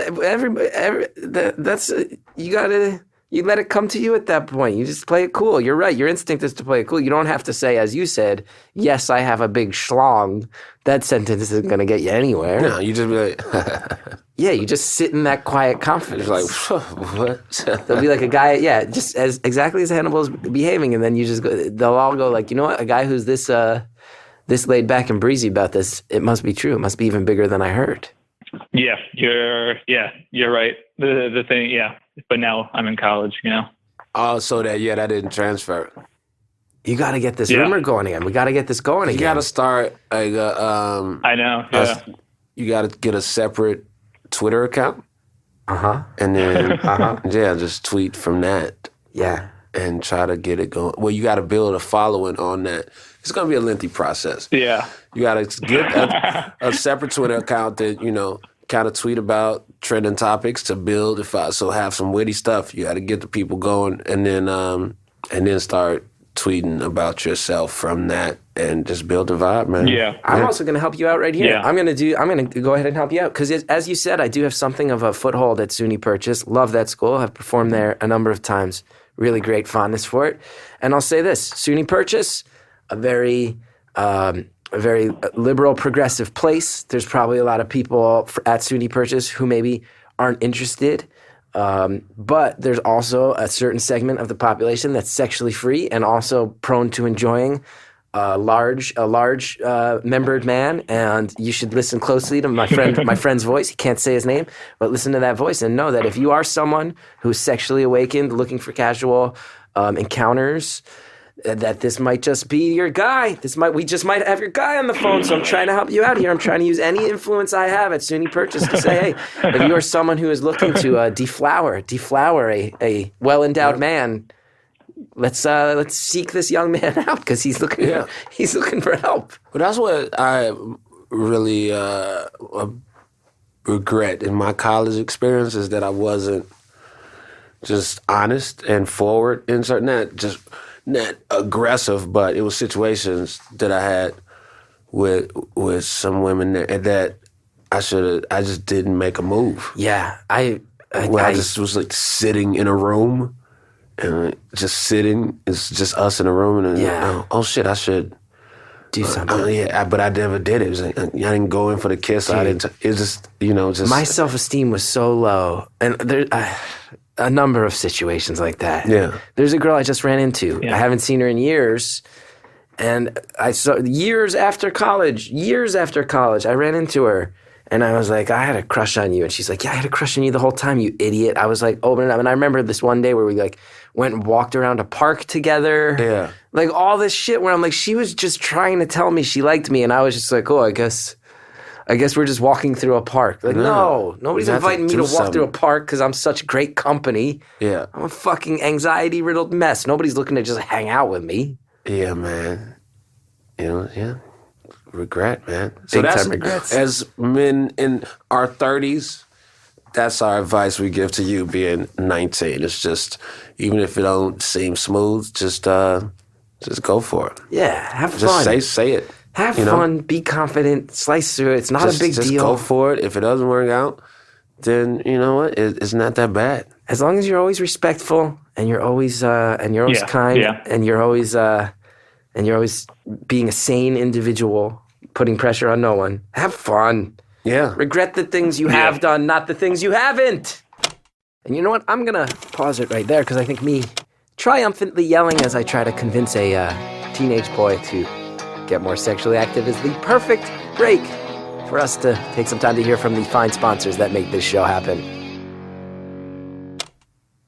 you let it come to you at that point. You just play it cool. You're right. Your instinct is to play it cool. You don't have to say, as you said, yes, I have a big schlong. That sentence isn't going to get you anywhere. No, you just be like, Yeah, you just sit in that quiet confidence. it's like, what? They'll be like a guy, yeah, just as exactly as Hannibal's behaving, and then you just go. They'll all go like, you know what? A guy who's this laid back and breezy about this, it must be true. It must be even bigger than I heard. Yeah, you're right. The thing, yeah. But now I'm in college, you know. Oh, so that didn't transfer. You got to get this Yeah. rumor going again. We got to get this going You again. got to start like I know. Yeah. you got to get a separate Twitter account, Uh-huh. and then just tweet from that Yeah. and try to get it going. Well, you got to build a following on that. It's gonna be a lengthy process. Yeah. You got to get a separate Twitter account that kind of tweet about trending topics to build. So have some witty stuff. You got to get the people going, and then start tweeting about yourself from that, and just build a vibe, man. Yeah. I'm also going to help you out right here. Yeah. I'm going to go ahead and help you out because, as you said, I do have something of a foothold at SUNY Purchase. Love that school. I've performed there a number of times. Really great fondness for it. And I'll say this: SUNY Purchase, a very liberal, progressive place. There's probably a lot of people at SUNY Purchase who maybe aren't interested. But there's also a certain segment of the population that's sexually free and also prone to enjoying a large membered man. And you should listen closely to my friend's voice. He can't say his name, but listen to that voice and know that if you are someone who's sexually awakened, looking for casual encounters, that this might just be your guy. We just might have your guy on the phone. So I'm trying to help you out here. I'm trying to use any influence I have at SUNY Purchase to say, hey, if you are someone who is looking to deflower a well-endowed man, let's seek this young man out because he's looking for help. But that's what I really regret in my college experience is that I wasn't just honest and forward in certain not aggressive, but it was situations that I had with some women that I just didn't make a move. Yeah, I just was like sitting in a room and just sitting. It's just us in a room and oh shit, I should do something. But I never did it. It was like, I didn't go in for the kiss. I didn't. It's just just my self-esteem was so low, and there. A number of situations like that. Yeah. There's a girl I just ran into. Yeah. I haven't seen her in years. And I saw years after college, I ran into her and I was like, I had a crush on you. And she's like, yeah, I had a crush on you the whole time, you idiot. I was like, opening up. And I remember this one day where we like went and walked around a park together. Yeah. Like all this shit where I'm like, she was just trying to tell me she liked me. And I was just like, oh, I guess we're just walking through a park. Like, no nobody's inviting me to walk through a park because I'm such great company. Yeah. I'm a fucking anxiety-riddled mess. Nobody's looking to just hang out with me. Yeah, man. Regret, man. Big time regrets. As men in our 30s, that's our advice we give to you being 19. It's just, even if it don't seem smooth, just go for it. Yeah, have fun. Just say it. Have fun, be confident, slice through it. It's not a big deal. Just go for it. If it doesn't work out, then you know what? It's not that bad. As long as you're always respectful and you're always kind and you're always being a sane individual, putting pressure on no one. Have fun. Yeah. Regret the things you have done, not the things you haven't. And you know what? I'm gonna pause it right there because I think me triumphantly yelling as I try to convince a teenage boy to get more sexually active is the perfect break for us to take some time to hear from the fine sponsors that make this show happen.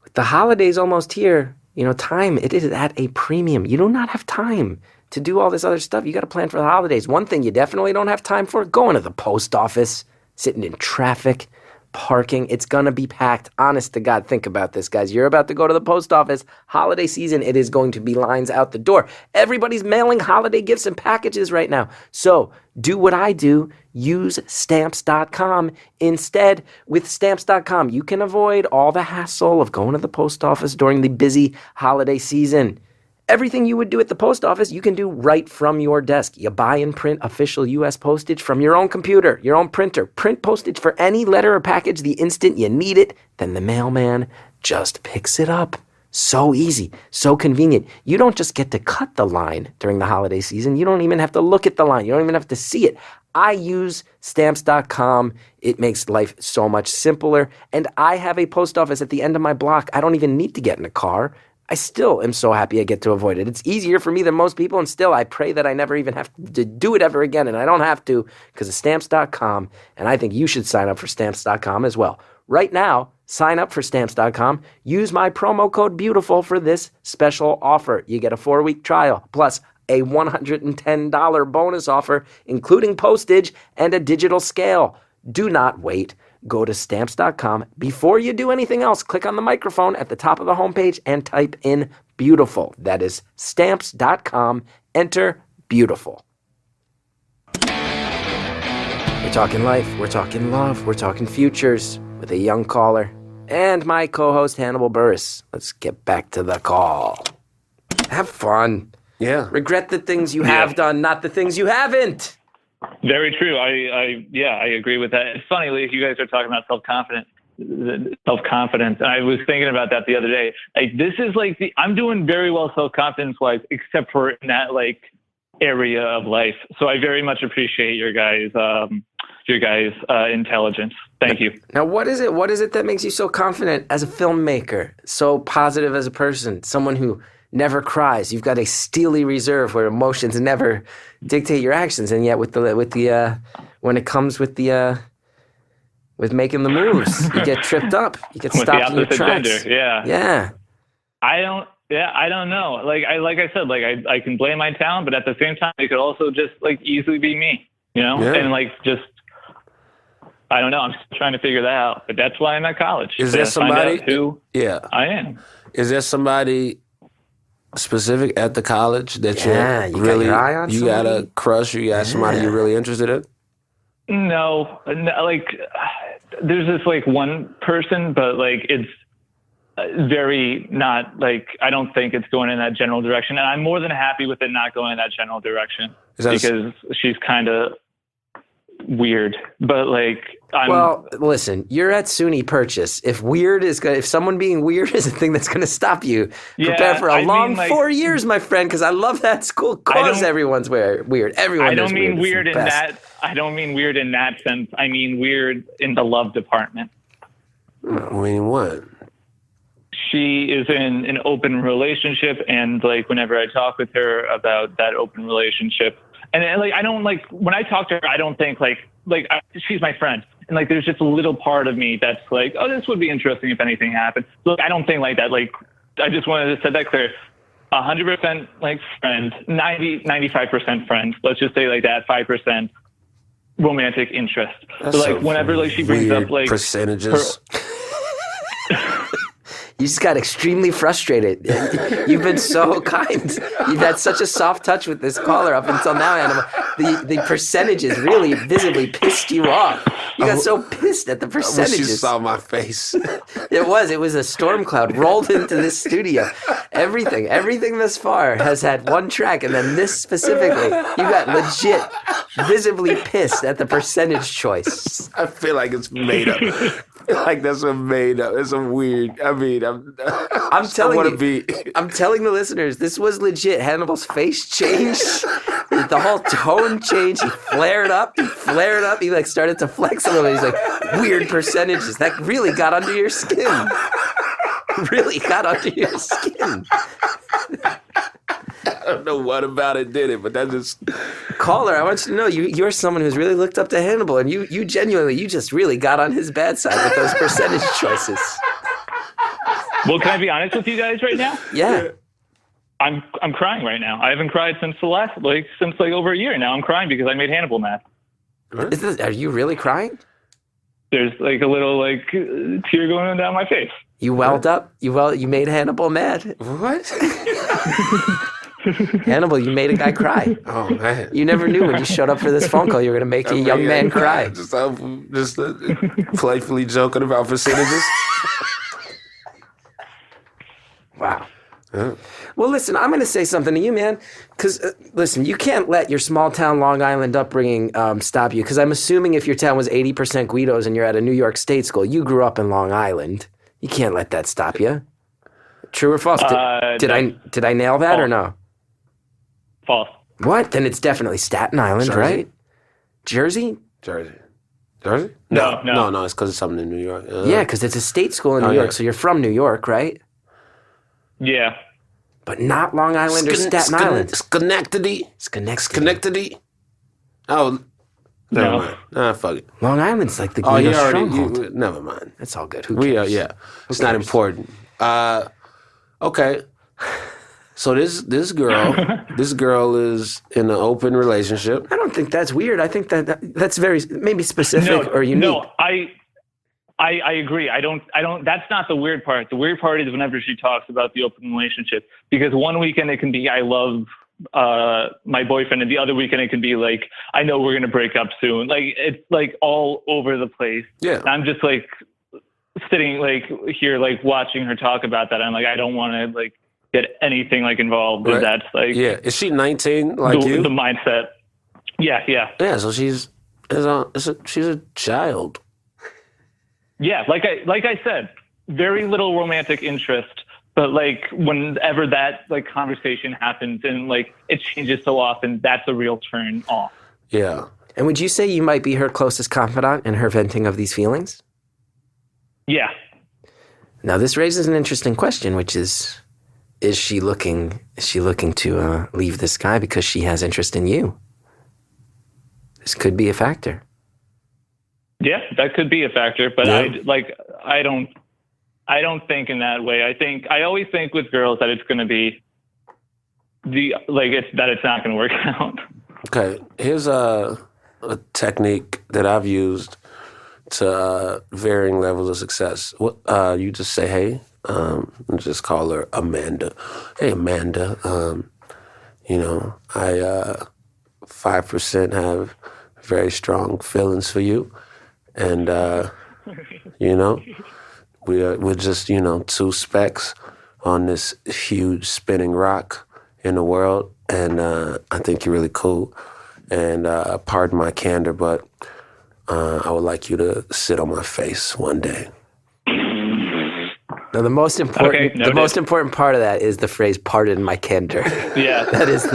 With the holidays almost here, time, it is at a premium. You do not have time to do all this other stuff. You got to plan for the holidays. One thing you definitely don't have time for, going to the post office, sitting in traffic, parking. It's going to be packed. Honest to God, think about this, guys. You're about to go to the post office. Holiday season, it is going to be lines out the door. Everybody's mailing holiday gifts and packages right now. So do what I do. Use Stamps.com instead. With Stamps.com, you can avoid all the hassle of going to the post office during the busy holiday season. Everything you would do at the post office, you can do right from your desk. You buy and print official U.S. postage from your own computer, your own printer. Print postage for any letter or package the instant you need it. Then the mailman just picks it up. So easy, so convenient. You don't just get to cut the line during the holiday season. You don't even have to look at the line. You don't even have to see it. I use Stamps.com. It makes life so much simpler. And I have a post office at the end of my block. I don't even need to get in a car. I still am so happy I get to avoid it. It's easier for me than most people, and still I pray that I never even have to do it ever again, and I don't have to because of Stamps.com, and I think you should sign up for Stamps.com as well. Right now, sign up for Stamps.com. Use my promo code BEAUTIFUL for this special offer. You get a 4-week trial, plus a $110 bonus offer, including postage and a digital scale. Do not wait. Go to Stamps.com. Before you do anything else, click on the microphone at the top of the homepage and type in BEAUTIFUL. That is Stamps.com. Enter BEAUTIFUL. We're talking life, we're talking love, we're talking futures with a young caller and my co-host Hannibal Buress. Let's get back to the call. Have fun. Yeah. Regret the things you have done, not the things you haven't. Very true. I agree with that. It's funny, like, you guys are talking about self-confidence. I was thinking about that the other day. Like, this is like I'm doing very well self-confidence wise, except for in that like area of life. So I very much appreciate your guys' intelligence. Thank you. Now, what is it? What is it that makes you so confident as a filmmaker? So positive as a person, someone who never cries. You've got a steely reserve where emotions never dictate your actions, and yet with when it comes with making the moves, you get tripped up. You get stopped in your tracks. Gender. Yeah. Yeah. I don't know. Like I said, like I can blame my talent, but at the same time, it could also just like easily be me, you know? Yeah. And like just, I don't know. I'm still trying to figure that out, but that's why I'm at college. Is there somebody who I am? Is there somebody specific at the college that you really got your eye on you got a crush, or you got somebody you're really interested in? No, like there's this like one person, but like it's very not like, I don't think it's going in that general direction. And I'm more than happy with it not going in that general direction because she's kind of weird, but like, well, listen, you're at SUNY Purchase. If someone being weird is a thing that's going to stop you, prepare for a long 4 years, my friend, because I love that school cause everyone's weird. Everyone. I don't mean weird in that. I don't mean weird in that sense. I mean weird in the love department. I mean, what? She is in an open relationship, and like whenever I talk with her about that open relationship, and like I don't like when I talk to her, I don't think she's my friend, and like there's just a little part of me that's like, oh, this would be interesting if anything happened. Look, I don't think like that. Like I just wanted to set that clear. 100% like friend, 95% friend. Let's just say like that, 5% romantic interest. That's so like whenever like she brings up like percentages. You just got extremely frustrated. You've been so kind. You've had such a soft touch with this caller up until now, Hannibal. The percentages really visibly pissed you off. You got so pissed at the percentages. When she saw my face. It was a storm cloud rolled into this studio. Everything thus far has had one track, and then this specifically, you got legit, visibly pissed at the percentage choice. I feel like it's made up. Like that's a made up. It's a weird. I mean, I'm telling the listeners, this was legit. Hannibal's face changed. The whole tone changed. He flared up. He like started to flex a little. He's like, weird percentages. That really got under your skin. Really got under your skin. I don't know what about it did it, but that just... Caller, I want you to know you're someone who's really looked up to Hannibal, and you genuinely, you just really got on his bad side with those percentage choices. Well, can I be honest with you guys right now? Yeah. I'm crying right now. I haven't cried since over a year now. I'm crying because I made Hannibal mad. Are you really crying? There's like a little like tear going down my face. You welled up? You made Hannibal mad? What? Hannibal, you made a guy cry. Oh, man. You never knew when you showed up for this phone call you were going to make a young man cry. Just playfully joking about percentages. Wow. Yeah. Well, listen, I'm going to say something to you, man, because, listen, you can't let your small-town Long Island upbringing stop you, because I'm assuming if your town was 80% Guidos and you're at a New York State school, you grew up in Long Island. You can't let that stop you. True or false? Did I nail that false. Or no? False. What? Then it's definitely Staten Island, Jersey. Right? Jersey? Jersey? No. It's because it's something in New York. Yeah, because it's a state school in New York, so you're from New York, right? Yeah. But not Long Island or Staten Island. Schenectady. Oh, never mind. Fuck it. Long Island's like the Guido stronghold. Never mind. It's all good. Who cares? It's not important. Okay. So this girl is in an open relationship. I don't think that's weird. I think that's very maybe specific or unique. No, I agree. I don't, that's not the weird part. The weird part is whenever she talks about the open relationship, because one weekend it can be, I love my boyfriend, and the other weekend it can be like, I know we're going to break up soon. Like, it's like all over the place. Yeah. And I'm just like sitting like here, like watching her talk about that. I'm like, I don't want to like get anything like involved. Right. That's like Is she 19 like you? the mindset. Yeah. Yeah, so she's a child. Yeah, like I said, very little romantic interest, but like whenever that like conversation happens and like it changes so often, that's a real turn off. Yeah. And would you say you might be her closest confidant in her venting of these feelings? Yeah. Now this raises an interesting question, which is she looking to leave this guy because she has interest in you? This could be a factor. Yeah, that could be a factor, but Yeah. I don't think in that way. I always think with girls that it's going to be it's not going to work out. Okay, here's a technique that I've used to varying levels of success. You just say, hey, just call her Amanda. Hey, Amanda, I 5% have very strong feelings for you. And, we're just, two specks on this huge spinning rock in the world. And I think you're really cool. And pardon my candor, but I would like you to sit on my face one day. Now, the most important part of that is the phrase "pardon my candor." Yeah, that is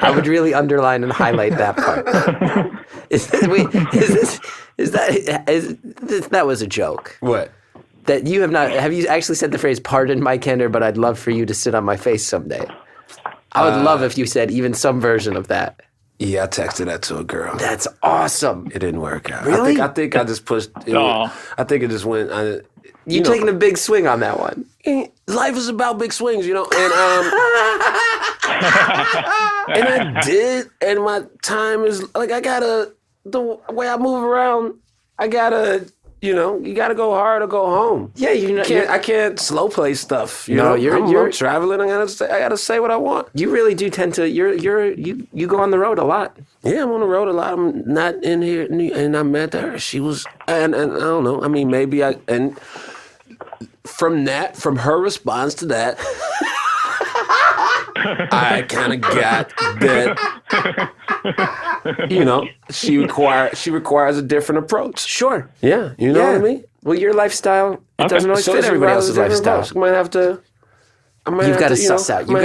I would really underline and highlight that part. That was a joke. What? That you have not? Have you actually said the phrase "pardon my candor"? But I'd love for you to sit on my face someday. I would love if you said even some version of that. Yeah, I texted that to a girl. That's awesome. It didn't work out. Really? I think I just pushed. I think it just went. You're taking a big swing on that one. Life is about big swings, and and I did, and my time is like the way I move around. I gotta, you gotta go hard or go home. Yeah, I can't slow play stuff. You're I'm traveling. I gotta say what I want. You really do tend to. You go on the road a lot. Yeah, I'm on the road a lot. I'm not in here, and I met her. She was, and I don't know. I mean, maybe from her response to that, I kind of got that. She requires a different approach. Sure. Yeah, you know what I mean. Well, your lifestyle doesn't always fit everybody else's lifestyle. I might have to. You've got to suss out. You might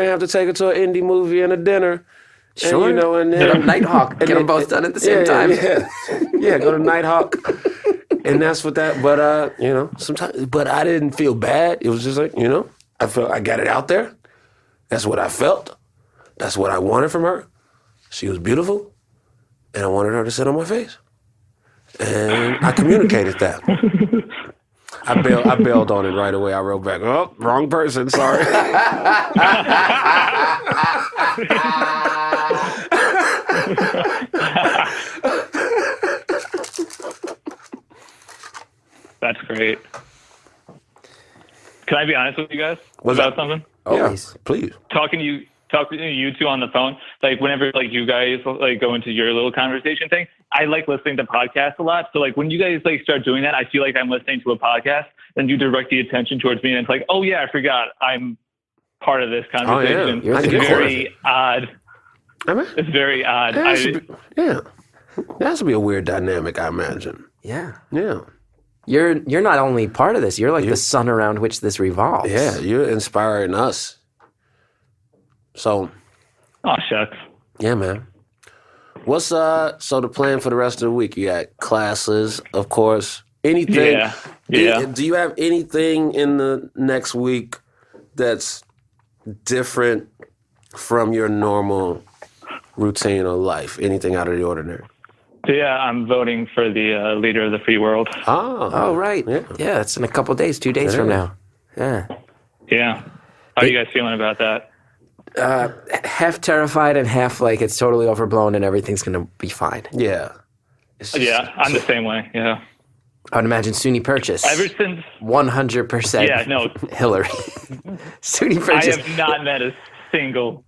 have to take her to an indie movie and a dinner. Sure. And then Nighthawk. Get them both done at the same time. Yeah, go to Nighthawk. And that's what that. But sometimes. But I didn't feel bad. It was just like I felt I got it out there. That's what I felt. That's what I wanted from her. She was beautiful, and I wanted her to sit on my face. And I communicated that. I bailed on it right away. I wrote back, "Oh, wrong person. Sorry." That's great. Can I be honest with you guys about something? Always. Yeah, please. Talking to you two on the phone, like whenever like you guys like go into your little conversation thing, I like listening to podcasts a lot. So like when you guys like start doing that, I feel like I'm listening to a podcast and you direct the attention towards me and it's like, oh yeah, I forgot I'm part of this conversation. Oh, yeah. It's very odd. It's very odd. That has to be a weird dynamic, I imagine. Yeah. Yeah. You're not only part of this, you're like the sun around which this revolves. Yeah, you're inspiring us. So, oh shucks. Yeah, man. What's so the plan for the rest of the week? You got classes, of course. Anything? Yeah. Do you have anything in the next week that's different from your normal routine of life? Anything out of the ordinary? Yeah, I'm voting for the leader of the free world. Oh, right. Yeah, it's in a couple days, 2 days from now. Yeah. Yeah. How are you guys feeling about that? Half terrified and half like it's totally overblown and everything's going to be fine. Yeah. I'm the same way. Yeah. I would imagine SUNY Purchase. Ever since 100%. Yeah, no. Hillary. SUNY Purchase. I have not met a single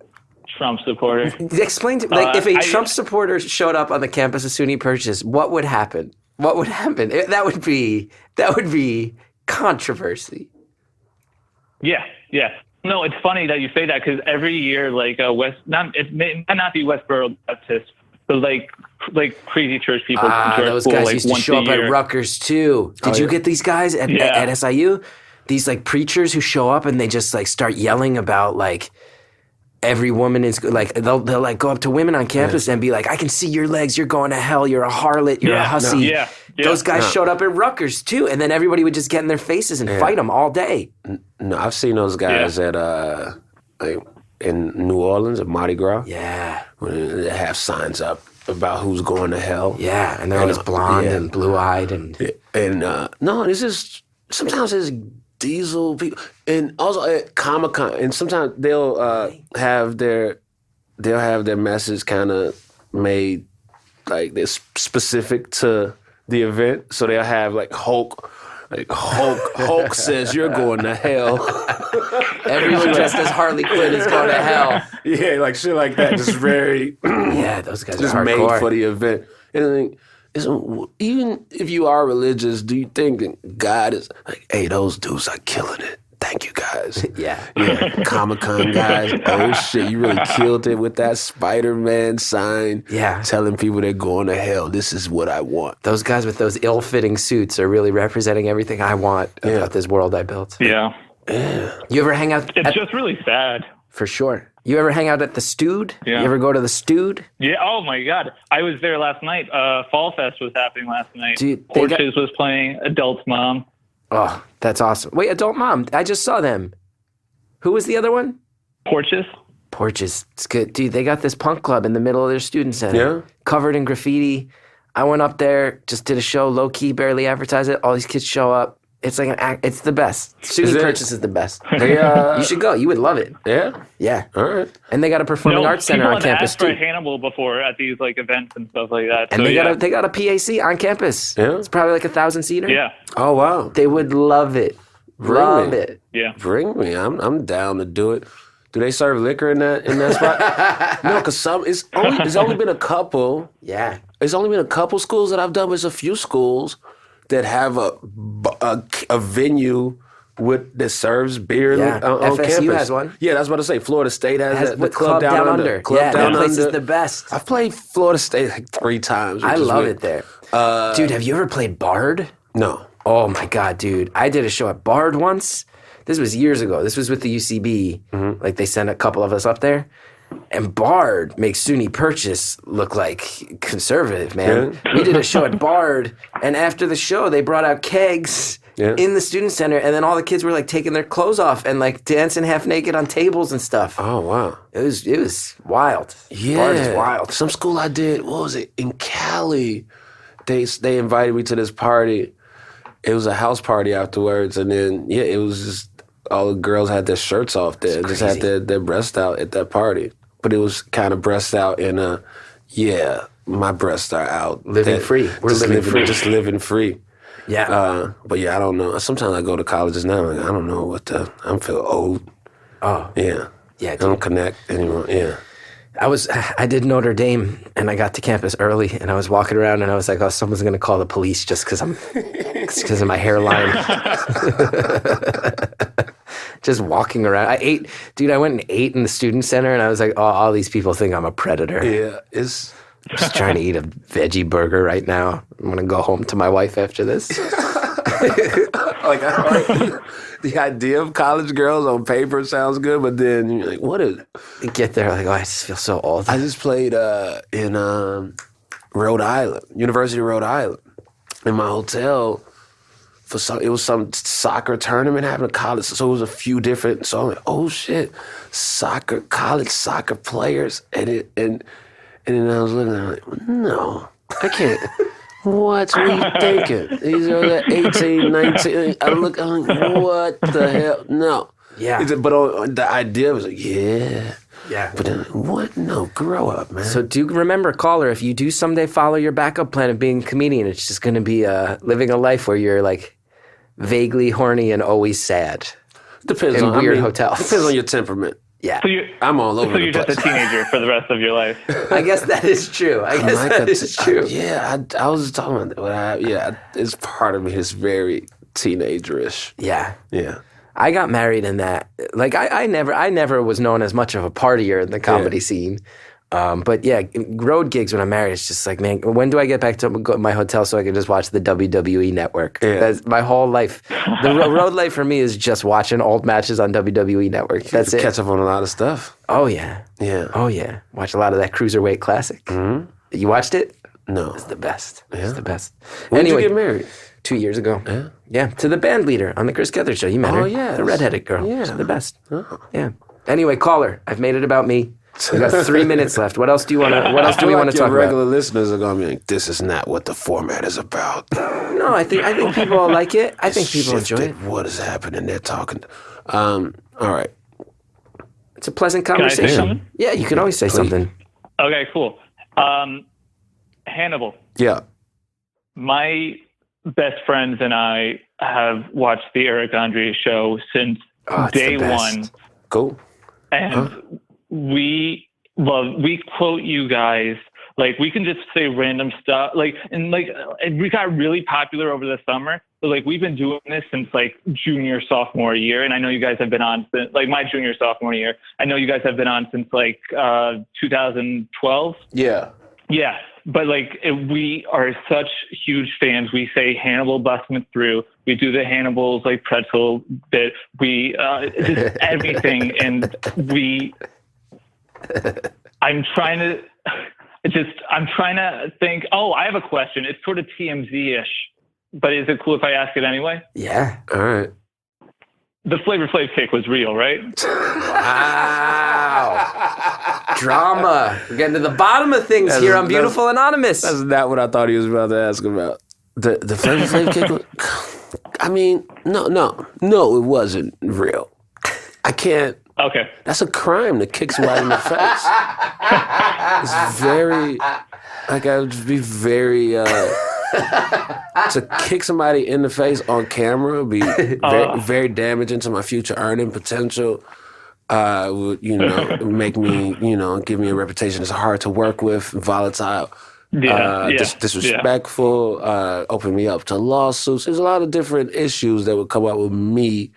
Trump supporter. Explain to me, like, if a Trump supporter showed up on the campus of SUNY Purchase, what would happen? What would happen? That would be controversy. Yeah. No, it's funny that you say that because every year, like it may not be Westboro Baptist, but like crazy church people. Those school, guys like, used to once show a up year. at Rutgers too. Did you get these guys at SIU? These like preachers who show up and they just like start yelling about like every woman is like they'll like go up to women on campus and be like, I can see your legs, you're going to hell, you're a harlot, you're a hussy. Yeah. Those guys showed up at Rutgers too, and then everybody would just get in their faces and fight them all day. No, I've seen those guys at like in New Orleans at Mardi Gras. Yeah. When they have signs up about who's going to hell. Yeah, and they're always blonde and blue-eyed and no, this is sometimes it's diesel people, and also at Comic-Con, and sometimes they'll have their message kind of made like they're specific to the event, so they'll have like Hulk says you're going to hell. Everyone dressed as Harley Quinn is going to hell. Yeah, like shit like that. Just very those guys just are hardcore. made for the event. And I think even if you are religious, do you think that God is like, hey, those dudes are killing it? Thank you guys. Yeah. Comic-Con guys. Oh shit, you really killed it with that Spider-Man sign. Yeah. Telling people they're going to hell. This is what I want. Those guys with those ill-fitting suits are really representing everything I want about this world I built. Yeah. You ever hang out? It's just really sad. For sure. You ever hang out at the Stewed? Yeah. You ever go to the Stewed? Yeah. Oh my God. I was there last night. Fall Fest was happening last night. Dude, Porches was playing. Adult Mom. Oh, that's awesome. Wait, Adult Mom. I just saw them. Who was the other one? Porches. Porches. It's good. Dude, they got this punk club in the middle of their student center. Yeah. Covered in graffiti. I went up there, just did a show, low key, barely advertise it. All these kids show up. It's like an act. It's the best. SUNY Purchase is the best. You should go. You would love it. Yeah? Yeah. All right. And they got a performing arts center on campus people too. have asked for Hannibal before at these like events and stuff like that. And so, they got a PAC on campus. Yeah. It's probably like 1,000-seater. Yeah. Oh, wow. They would love it. Love it. Yeah. Bring me. I'm down to do it. Do they serve liquor in that spot? No, because it's only been a couple. Yeah. It's only been a couple schools that I've done, but it's a few schools that have a venue that serves beer on FSU campus. has one. Yeah, that's what I say. Florida State has The the Club Down Under. Club Down that place Under. is the best. I've played Florida State like 3 times. I love it there. Dude, have you ever played Bard? No. Oh my God, dude. I did a show at Bard once. This was years ago. This was with the UCB. Like they sent a couple of us up there. And Bard makes SUNY Purchase look like conservative, man. We did a show at Bard, and after the show, they brought out kegs in the student center, and then all the kids were like taking their clothes off and like dancing half naked on tables and stuff. Oh, wow. It was wild. Yeah. Bard is wild. Some school I did, what was it, in Cali. They invited me to this party. It was a house party afterwards, and then, it was just all the girls had their shirts off there, just had their breasts out at that party. But it was kind of breasts out in my breasts are out. Living free. We're living free. Just living free. Yeah. But I don't know. Sometimes I go to colleges now and I don't know I feel old. Oh. Yeah. Yeah, I don't connect anymore. Yeah. I did Notre Dame, and I got to campus early, and I was walking around, and I was like, oh, someone's going to call the police just because of my hairline. Just walking around. I went and ate in the student center, and I was like, oh, all these people think I'm a predator. Yeah, I'm just trying to eat a veggie burger right now. I'm going to go home to my wife after this. The idea of college girls on paper sounds good, but then you're like, what is it? You get there, like, oh, I just feel so old. I just played in Rhode Island, University of Rhode Island. In my hotel, it was some soccer tournament happening at college, so it was a few different. So I'm like, oh shit, college soccer players, and then I was looking, I'm like, no, I can't. What are you thinking? These are like 18, 19. I'm like, what the hell? No. Yeah. But the idea was like, yeah. Yeah. But then, what? No, grow up, man. So do remember, caller, if you do someday follow your backup plan of being a comedian, it's just going to be living a life where you're like vaguely horny and always sad. Depends in on weird hotels. Depends on your temperament. Yeah. So I'm all over the place. So you're just a teenager for the rest of your life. I guess that is true. I was talking about that. It's part of me. It's very teenagerish. Yeah. Yeah. I got married in that. Like I never was known as much of a partier in the comedy scene. But yeah, road gigs when I'm married, it's just like, man, when do I get back to my hotel so I can just watch the WWE Network? Yeah. That's my whole life. The road life for me is just watching old matches on WWE Network. That's it. Catch up on a lot of stuff. Oh yeah. Yeah. Oh yeah. Watch a lot of that Cruiserweight Classic. Mm-hmm. You watched it? No. It's the best. Yeah. It's the best. When did Anyway, you get married? 2 years ago. Yeah. Yeah. To the band leader on the Chris Gethard Show. You met her. Oh, yes. The redheaded girl. Yeah. She's the best. Oh. Yeah. Anyway, caller. I've made it about me. We got 3 minutes left. What else do you want to? What else do we want to talk regular about? listeners are gonna be like, "This is not what the format is about." No, I think people like it. I think people enjoy it. What is happening? They're talking. All right. It's a pleasant Can I say conversation. something? Yeah, you can always say something. Okay, cool. Hannibal, Yeah. my best friends and I have watched the Eric Andre show since Oh, it's the day best. one. Cool. And we quote you guys. Like, we can just say random stuff. And we got really popular over the summer. So like, we've been doing this since like junior, sophomore year. And I know you guys have been on since like my junior, sophomore year. I know you guys have been on since like 2012. Yeah. Yeah. But like, we are such huge fans. We say Hannibal busting it through. We do the Hannibal's like pretzel bit. We just everything. And I'm trying to think. Oh, I have a question. It's sort of TMZ-ish, but is it cool if I ask it anyway? Yeah. All right. The Flavor Flav kick was real, right? Wow. Drama. We're getting to the bottom of things here on Beautiful Anonymous. That's not what I thought he was about to ask about. The Flavor Flav kick. I mean, no, it wasn't real. I can't. Okay. That's a crime to kick somebody in the face. It's very, like, I would just be very, to kick somebody in the face on camera would be very, very damaging to my future earning potential. Would, make me, give me a reputation that's hard to work with, volatile. Disrespectful, open me up to lawsuits. There's a lot of different issues that would come up with me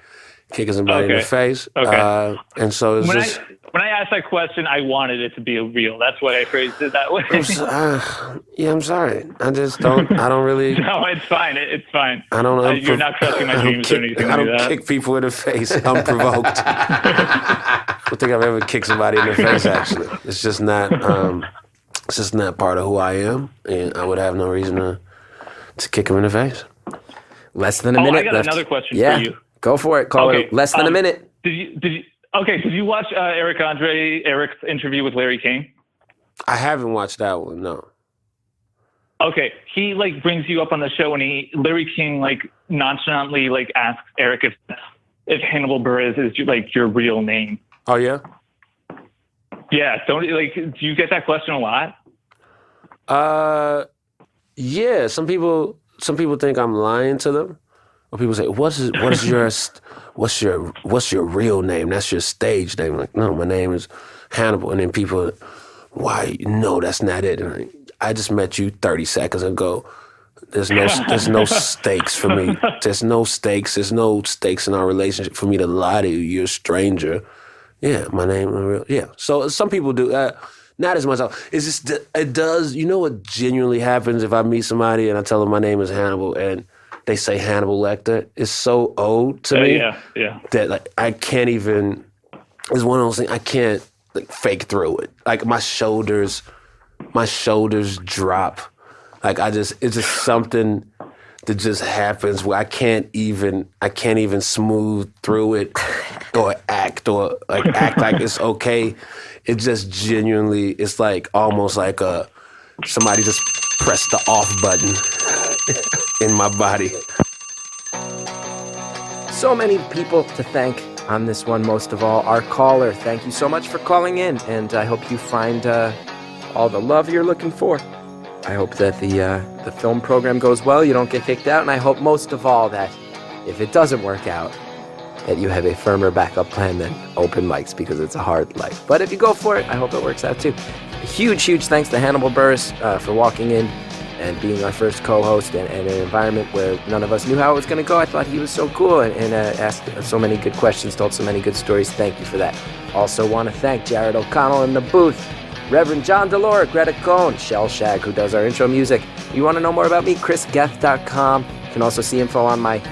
kicking somebody in the face. Okay. And so it's when I asked that question, I wanted it to be real. That's why I phrased it that way. I'm sorry. I just don't. I don't really. No, it's fine. It's fine. I don't. You're not crushing my dreams or anything. I don't kick people in the face unprovoked. I don't think I've ever kicked somebody in the face. Actually, it's just not. It's just not part of who I am, and I would have no reason to kick them in the face. Less than a minute I got left. another question Yeah. for you. Go for it. Call it less than a minute. Did you watch Eric's interview with Larry King? I haven't watched that one. No. Okay, he like brings you up on the show, and Larry King like nonchalantly like asks Eric if Hannibal Buress is like your real name. Oh yeah. Yeah. Do you get that question a lot? Yeah. Some people think I'm lying to them. Or people say, what's your real name? That's your stage name. I'm like, no, my name is Hannibal. And then people, why? No, that's not it. And I just met you 30 seconds ago. There's no stakes for me. There's no stakes. There's no stakes in our relationship for me to lie to you. You're a stranger. Yeah, my name is real. Yeah. So some people do. Not as much. It's just, it does. You know what genuinely happens if I meet somebody and I tell them my name is Hannibal and they say Hannibal Lecter? It's so old to me that like I can't even. It's one of those things I can't like fake through it. Like my shoulders drop. Like it's just something that just happens where I can't even smooth through it or act like it's okay. It just genuinely, it's like almost like somebody just pressed the off button in my body. So many people to thank on this one, most of all our caller. Thank you so much for calling in, and I hope you find all the love you're looking for. I hope that the film program goes well, you don't get kicked out, and I hope most of all that if it doesn't work out, that you have a firmer backup plan than open mics, because it's a hard life. But if you go for it, I hope it works out too. A huge, huge thanks to Hannibal Buress for walking in and being our first co-host in an environment where none of us knew how it was going to go. I thought he was so cool and asked so many good questions, told so many good stories. Thank you for that. Also want to thank Jared O'Connell in the booth, Reverend John Delore, Greta Cohn, Shellshag, who does our intro music. You want to know more about me? ChrisGethard.com. You can also see info on my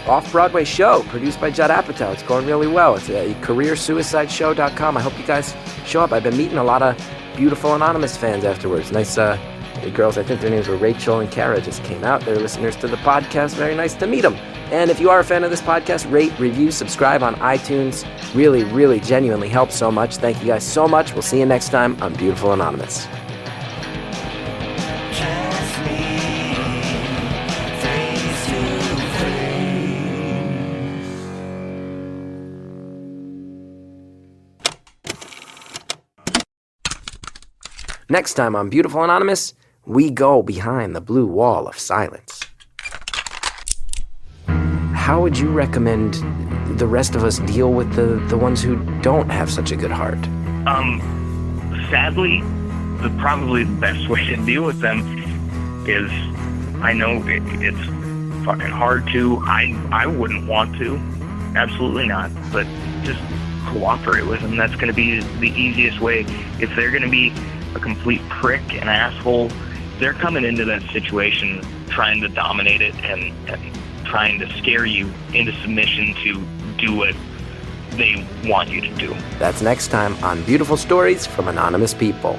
off-Broadway show produced by Judd Apatow. It's going really well. It's careersuicideshow.com. I hope you guys show up. I've been meeting a lot of beautiful Anonymous fans afterwards. Nice girls, I think their names were Rachel and Kara, just came out. They're listeners to the podcast. Very nice to meet them. And if you are a fan of this podcast, rate, review, subscribe on iTunes. Really, really genuinely helps so much. Thank you guys so much. We'll see you next time on Beautiful Anonymous. Next time on Beautiful Anonymous, we go behind the blue wall of silence. How would you recommend the rest of us deal with the ones who don't have such a good heart? Sadly, probably the best way to deal with them is, I know it's fucking hard to, I wouldn't want to, absolutely not, but just cooperate with them. That's going to be the easiest way. If they're going to be a complete prick and asshole, they're coming into that situation trying to dominate it and trying to scare you into submission to do what they want you to do. That's next time on Beautiful Stories from Anonymous People.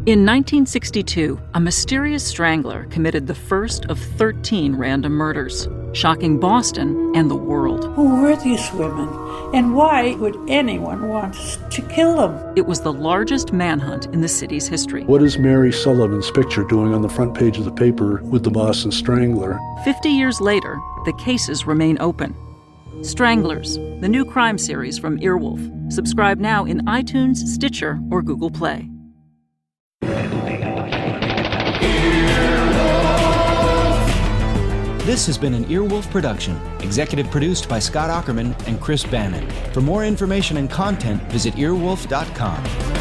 In 1962, a mysterious strangler committed the first of 13 random murders, shocking Boston and the world. Who were these women, and why would anyone want to kill them? It was the largest manhunt in the city's history. What is Mary Sullivan's picture doing on the front page of the paper with the Boston Strangler? 50 years later, the cases remain open. Stranglers, the new crime series from Earwolf. Subscribe now in iTunes, Stitcher, or Google Play. This has been an Earwolf production, executive produced by Scott Aukerman and Chris Bannon. For more information and content, visit earwolf.com.